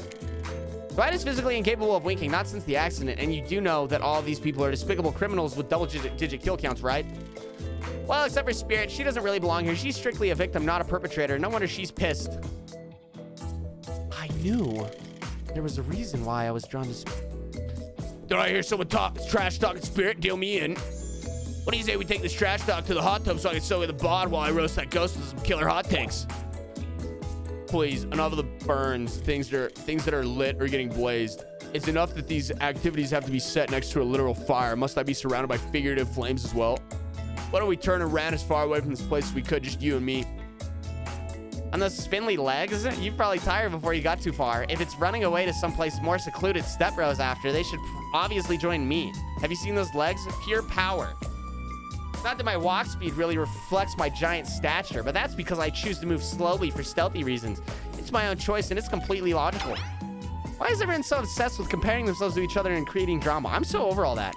Dwight is physically incapable of winking, not since the accident, and you do know that all of these people are despicable criminals with double-digit kill counts, right? Well, except for Spirit, she doesn't really belong here. She's strictly a victim, not a perpetrator. No wonder she's pissed. I knew there was a reason why I was drawn to Spirit. Did I hear someone trash talking Spirit? Deal me in. What do you say we take this trash talk to the hot tub so I can soak in the bod while I roast that ghost with some killer hot takes? Please, enough of the burns. Things that are lit or getting blazed. It's enough that these activities have to be set next to a literal fire. Must I be surrounded by figurative flames as well? Why don't we turn and ran as far away from this place as we could, just you and me? On those spindly legs, you probably tired before you got too far. If it's running away to someplace more secluded Step Bros after, they should obviously join me. Have you seen those legs? Pure power. Not that my walk speed really reflects my giant stature, but that's because I choose to move slowly for stealthy reasons. It's my own choice, and it's completely logical. Why is everyone so obsessed with comparing themselves to each other and creating drama? I'm so over all that.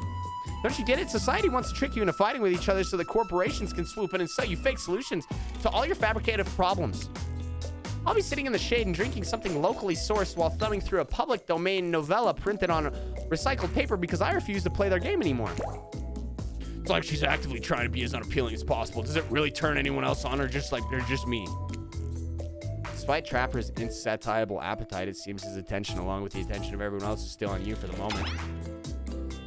Don't you get it? Society wants to trick you into fighting with each other so that corporations can swoop in and sell you fake solutions to all your fabricated problems. I'll be sitting in the shade and drinking something locally sourced while thumbing through a public domain novella printed on recycled paper because I refuse to play their game anymore. It's like she's actively trying to be as unappealing as possible. Does it really turn anyone else on, or just like they're just me? Despite Trapper's insatiable appetite, it seems his attention, along with the attention of everyone else, is still on you for the moment.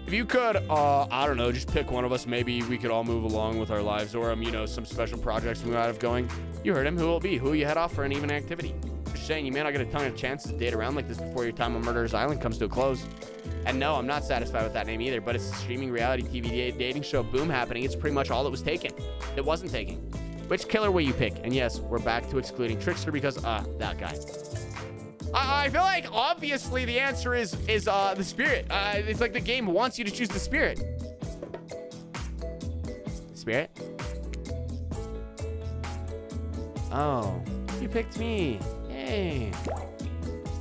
If you could, I don't know, just pick one of us, maybe we could all move along with our lives, or, you know, some special projects we might have going. You heard him. Who will it be? Who will you head off for an even activity? Just saying, you may not get a ton of chances to date around like this before your time on Murderer's Island comes to a close. And no, I'm not satisfied with that name either, but it's a streaming reality TV dating show boom happening. It's pretty much all that was taken. It wasn't taken. Which killer will you pick? And yes, we're back to excluding Trickster because, that guy. I feel like obviously the answer is the spirit. It's like the game wants you to choose the spirit. Spirit? Oh, you picked me. Yay.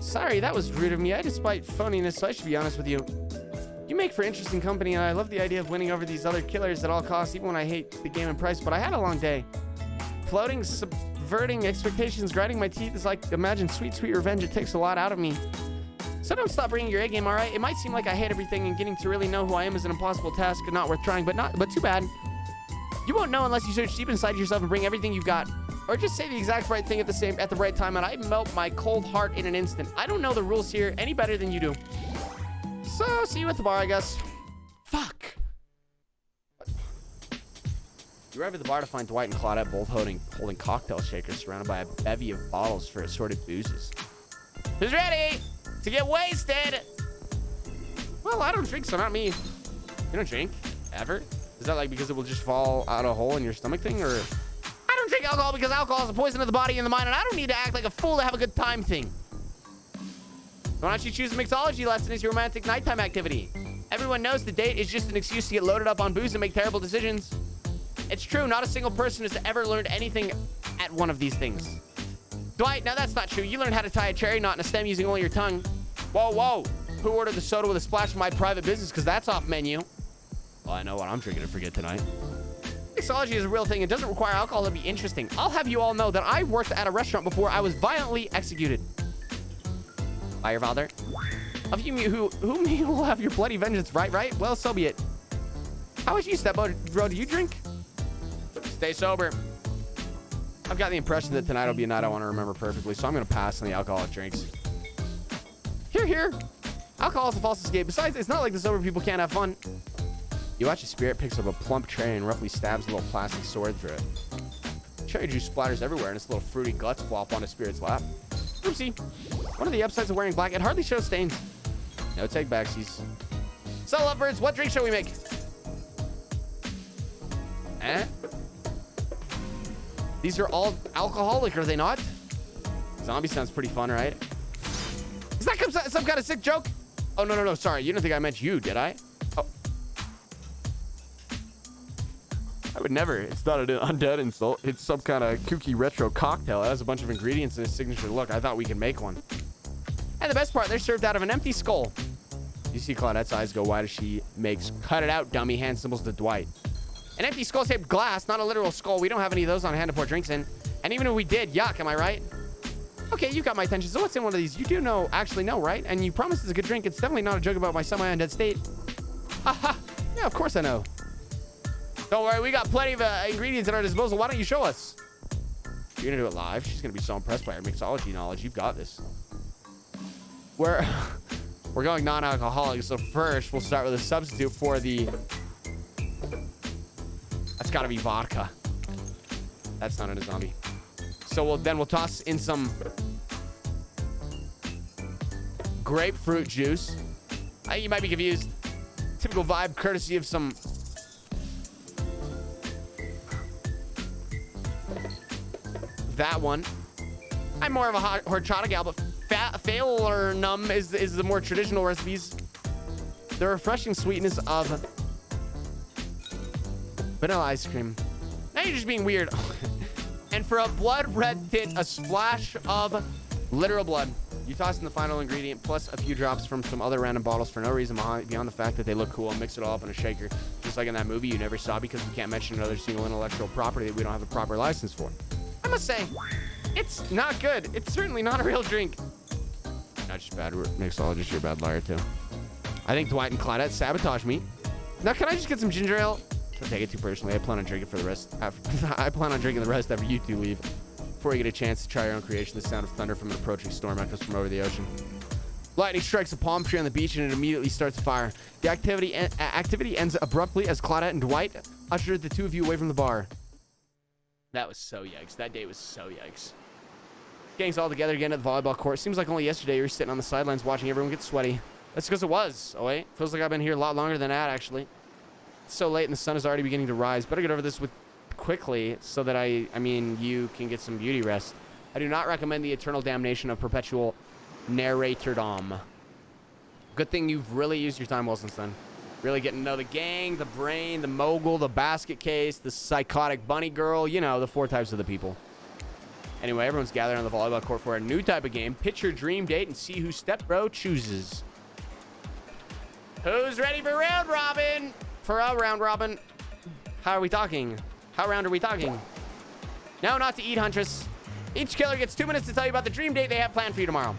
Sorry, that was rude of me. I despite phoniness, so I should be honest with you. You make for interesting company, and I love the idea of winning over these other killers at all costs, even when I hate the game and price, but I had a long day. Floating, subverting expectations, grinding my teeth is like, imagine sweet, sweet revenge. It takes a lot out of me. So don't stop bringing your A game, all right? It might seem like I hate everything, and getting to really know who I am is an impossible task and not worth trying, but too bad. You won't know unless you search deep inside yourself and bring everything you've got. Or just say the exact right thing at the right time, and I melt my cold heart in an instant. I don't know the rules here any better than you do. So, see you at the bar, I guess. Fuck. You arrive at the bar to find Dwight and Claudette both holding cocktail shakers surrounded by a bevy of bottles for assorted boozes. Who's ready to get wasted? Well, I don't drink, so not me. You don't drink? Ever? Is that like because it will just fall out a hole in your stomach thing, or... I don't drink alcohol because alcohol is a poison to the body and the mind, and I don't need to act like a fool to have a good time thing. Why don't you choose a mixology lesson as your romantic nighttime activity? Everyone knows the date is just an excuse to get loaded up on booze and make terrible decisions. It's true, not a single person has ever learned anything at one of these things. Dwight, now that's not true. You learned how to tie a cherry knot in a stem using only your tongue. Whoa, whoa. Who ordered the soda with a splash of my private business? Because that's off menu. Well, I know what I'm drinking to forget tonight. Mixology is a real thing. It doesn't require alcohol to be interesting. I'll have you all know that I worked at a restaurant before I was violently executed. By your father? Of you whom you will have your bloody vengeance, right? Well, so be it. How is you, Stepbro? Do you drink? Stay sober. I've got the impression that tonight will be a night I want to remember perfectly, so I'm going to pass on the alcoholic drinks. Here. Alcohol is a false escape. Besides, it's not like the sober people can't have fun. You watch a spirit picks up a plump tray and roughly stabs a little plastic sword through it. Cherry juice splatters everywhere, and its little fruity guts flop onto Spirit's lap. Oopsie. One of the upsides of wearing black, it hardly shows stains. No take backsies. So, lovebirds, what drink shall we make? These are all alcoholic, are they not? Zombie sounds pretty fun, right? Is that some kind of sick joke? Oh, no, sorry. You didn't think I meant you, did I? Oh. I would never. It's not an undead insult. It's some kind of kooky retro cocktail. It has a bunch of ingredients in its signature look. I thought we could make one. And the best part, they're served out of an empty skull. You see Claudette's eyes go wide as she makes cut it out dummy hand symbols to Dwight. An empty skull-shaped glass, not a literal skull. We don't have any of those on hand to pour drinks in. And even if we did, yuck, am I right? Okay, you got my attention. So what's in one of these? You do actually know, right? And you promised it's a good drink. It's definitely not a joke about my semi-undead state. Haha. Yeah, of course I know. Don't worry, we got plenty of ingredients at our disposal. Why don't you show us? You're gonna do it live? She's gonna be so impressed by her mixology knowledge. You've got this. We're going non-alcoholic, so first we'll start with a substitute for the... That's gotta be vodka. That's not in a zombie. So we'll toss in some grapefruit juice. You might be confused. Typical vibe, courtesy of some... that one. I'm more of a horchata gal, but falernum is the more traditional recipes. The refreshing sweetness of vanilla ice cream. Now you're just being weird. And for a blood red tint, a splash of literal blood. You toss in the final ingredient plus a few drops from some other random bottles for no reason beyond the fact that they look cool, and mix it all up in a shaker. Just like in that movie you never saw because we can't mention another single intellectual property that we don't have a proper license for. I must say, it's not good. It's certainly not a real drink. Not just bad. Mixologist, you're a bad liar too. I think Dwight and Claudette sabotaged me. Now, can I just get some ginger ale? Don't take it too personally. I plan on drinking for the rest. I plan on drinking the rest after you two leave. Before you get a chance to try your own creation, the sound of thunder from an approaching storm echoes from over the ocean. Lightning strikes a palm tree on the beach and it immediately starts a fire. The activity ends abruptly as Claudette and Dwight usher the two of you away from the bar. That was so yikes. That day was so yikes. Gang's all together again at the volleyball court. Seems like only yesterday you were sitting on the sidelines watching everyone get sweaty. That's because it was. Oh, wait. Feels like I've been here a lot longer than that, actually. It's so late and the sun is already beginning to rise. Better get over this quickly so that I mean, you can get some beauty rest. I do not recommend the eternal damnation of perpetual narratordom. Good thing you've really used your time well since then. Really getting to know the gang, the brain, the mogul, the basket case, the psychotic bunny girl. You know, the 4 types of the people. Anyway, everyone's gathered on the volleyball court for a new type of game. Pitch your dream date and see who stepbro chooses. Who's ready for round robin? For a round robin. How are we talking? How round are we talking? No, not to eat, Huntress. Each killer gets 2 minutes to tell you about the dream date they have planned for you tomorrow.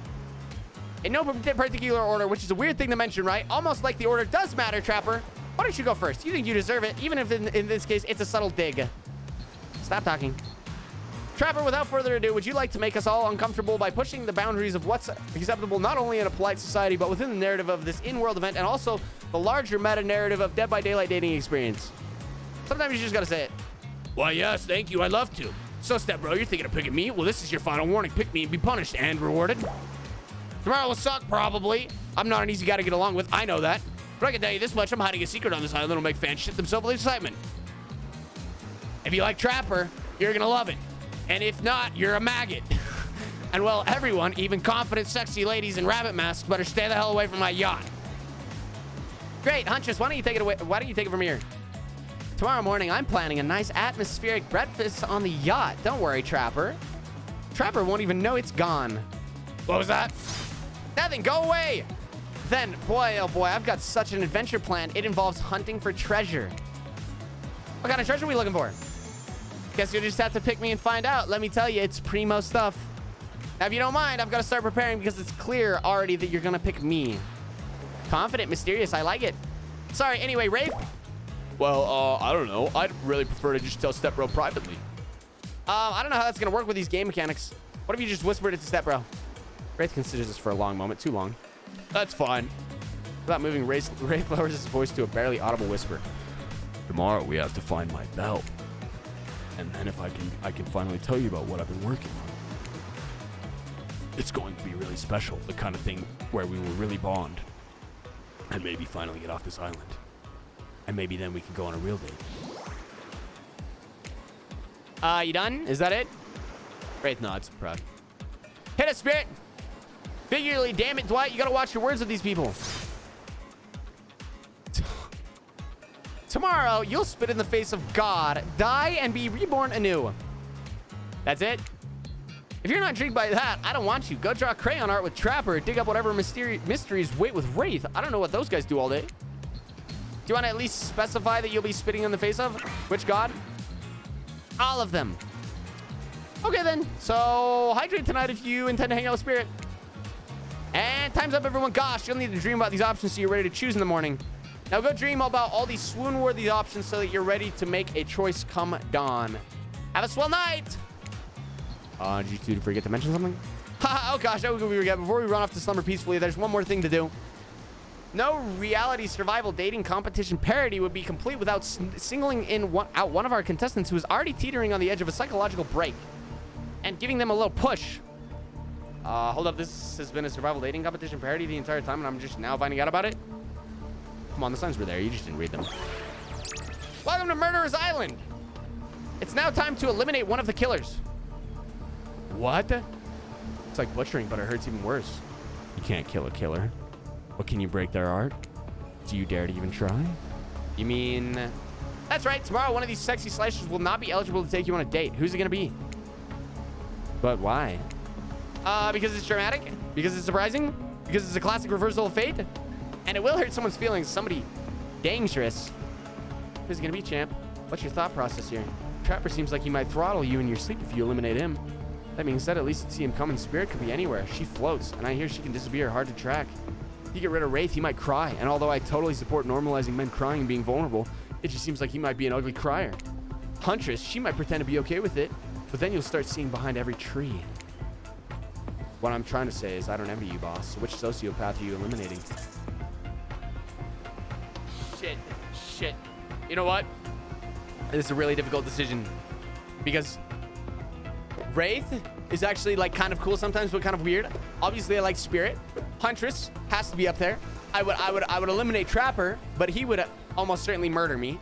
In no particular order, which is a weird thing to mention, right? Almost like the order does matter, Trapper. Why don't you go first? You think you deserve it, even if in this case it's a subtle dig. Stop talking. Trapper, without further ado, would you like to make us all uncomfortable by pushing the boundaries of what's acceptable not only in a polite society, but within the narrative of this in-world event, and also the larger meta-narrative of Dead by Daylight dating experience? Sometimes you just gotta say it. Why, yes, thank you, I'd love to. So, stepbro, you're thinking of picking me? Well, this is your final warning. Pick me and be punished and rewarded. Tomorrow will suck, probably. I'm not an easy guy to get along with, I know that. But I can tell you this much, I'm hiding a secret on this island that'll make fans shit themselves with excitement. If you like Trapper, you're gonna love it. And if not, you're a maggot. And well, everyone, even confident, sexy ladies in rabbit masks, better stay the hell away from my yacht. Great, Huntress, why don't you take it away? Why don't you take it from here? Tomorrow morning, I'm planning a nice atmospheric breakfast on the yacht. Don't worry, Trapper. Trapper won't even know it's gone. What was that? Nothing, go away. Then, boy, oh boy, I've got such an adventure planned. It involves hunting for treasure. What kind of treasure are we looking for? Guess you'll just have to pick me and find out. Let me tell you, it's primo stuff. Now, if you don't mind, I've got to start preparing because it's clear already that you're going to pick me. Confident, mysterious, I like it. Sorry, anyway, Rafe? Well, I don't know. I'd really prefer to just tell Stepbro privately. I don't know how that's going to work with these game mechanics. What if you just whispered it to Stepbro? Rafe considers this for a long moment. Too long. That's fine. Without moving, Rafe lowers his voice to a barely audible whisper. Tomorrow, we have to find my belt. And then if I can finally tell you about what I've been working on. It's going to be really special. The kind of thing where we will really bond. And maybe finally get off this island. And maybe then we can go on a real date. You done? Is that it? Wraith nods, proud. Hit it, Spirit! Figuratively, damn it, Dwight, you gotta watch your words with these people. Tomorrow, you'll spit in the face of God, die, and be reborn anew. That's it? If you're not intrigued by that, I don't want you. Go draw crayon art with Trapper, dig up whatever mysteries wait with Wraith. I don't know what those guys do all day. Do you want to at least specify that you'll be spitting in the face of? Which God? All of them. Okay, then. So, hydrate tonight if you intend to hang out with Spirit. And time's up, everyone. Gosh, you'll need to dream about these options so you're ready to choose in the morning. Now go dream about all these swoon-worthy options so that you're ready to make a choice come dawn. Have a swell night! Did you two forget to mention something? Oh gosh, that was what we forget. Before we run off to slumber peacefully, there's one more thing to do. No reality survival dating competition parody would be complete without singling out one of our contestants who is already teetering on the edge of a psychological break and giving them a little push. Hold up. This has been a survival dating competition parody the entire time, and I'm just now finding out about it. Come on, the signs were there. You just didn't read them. Welcome to Murderer's Island. It's now time to eliminate one of the killers. What? It's like butchering, but it hurts even worse. You can't kill a killer. But can you break their heart? Do you dare to even try? You mean... That's right. Tomorrow, one of these sexy slashers will not be eligible to take you on a date. Who's it going to be? But why? Because it's dramatic? Because it's surprising? Because it's a classic reversal of fate? And it will hurt someone's feelings. Somebody dangerous. Who's it going to be, champ? What's your thought process here? Trapper seems like he might throttle you in your sleep if you eliminate him. That being said, at least you'd see him come in spirit. Could be anywhere. She floats, and I hear she can disappear. Hard to track. If you get rid of Wraith, he might cry. And although I totally support normalizing men crying and being vulnerable, it just seems like he might be an ugly crier. Huntress, she might pretend to be okay with it, but then you'll start seeing behind every tree. What I'm trying to say is I don't envy you, boss. So which sociopath are you eliminating? Shit. You know what? This is a really difficult decision because Wraith is actually like kind of cool sometimes, but kind of weird. Obviously, I like Spirit. Huntress has to be up there. I would eliminate Trapper, but he would almost certainly murder me.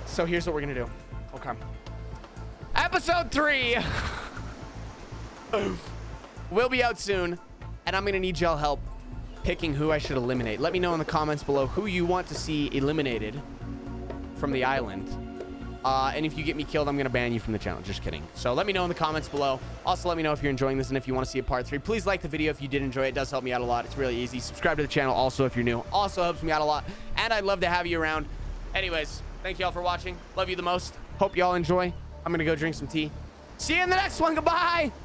So here's what we're gonna do. Okay. Episode 3 will be out soon, and I'm gonna need y'all help picking who I should eliminate. Let me know in the comments below who you want to see eliminated from the island. And if you get me killed, I'm gonna ban you from the channel. Just kidding. So let me know in the comments below. Also, let me know if you're enjoying this and if you want to see a part 3. Please like the video if you did enjoy it. It does help me out a lot. It's really easy. Subscribe to the channel also if you're new. Also helps me out a lot. And I'd love to have you around. Anyways, thank you all for watching. Love you the most. Hope you all enjoy. I'm gonna go drink some tea. See you in the next one. Goodbye.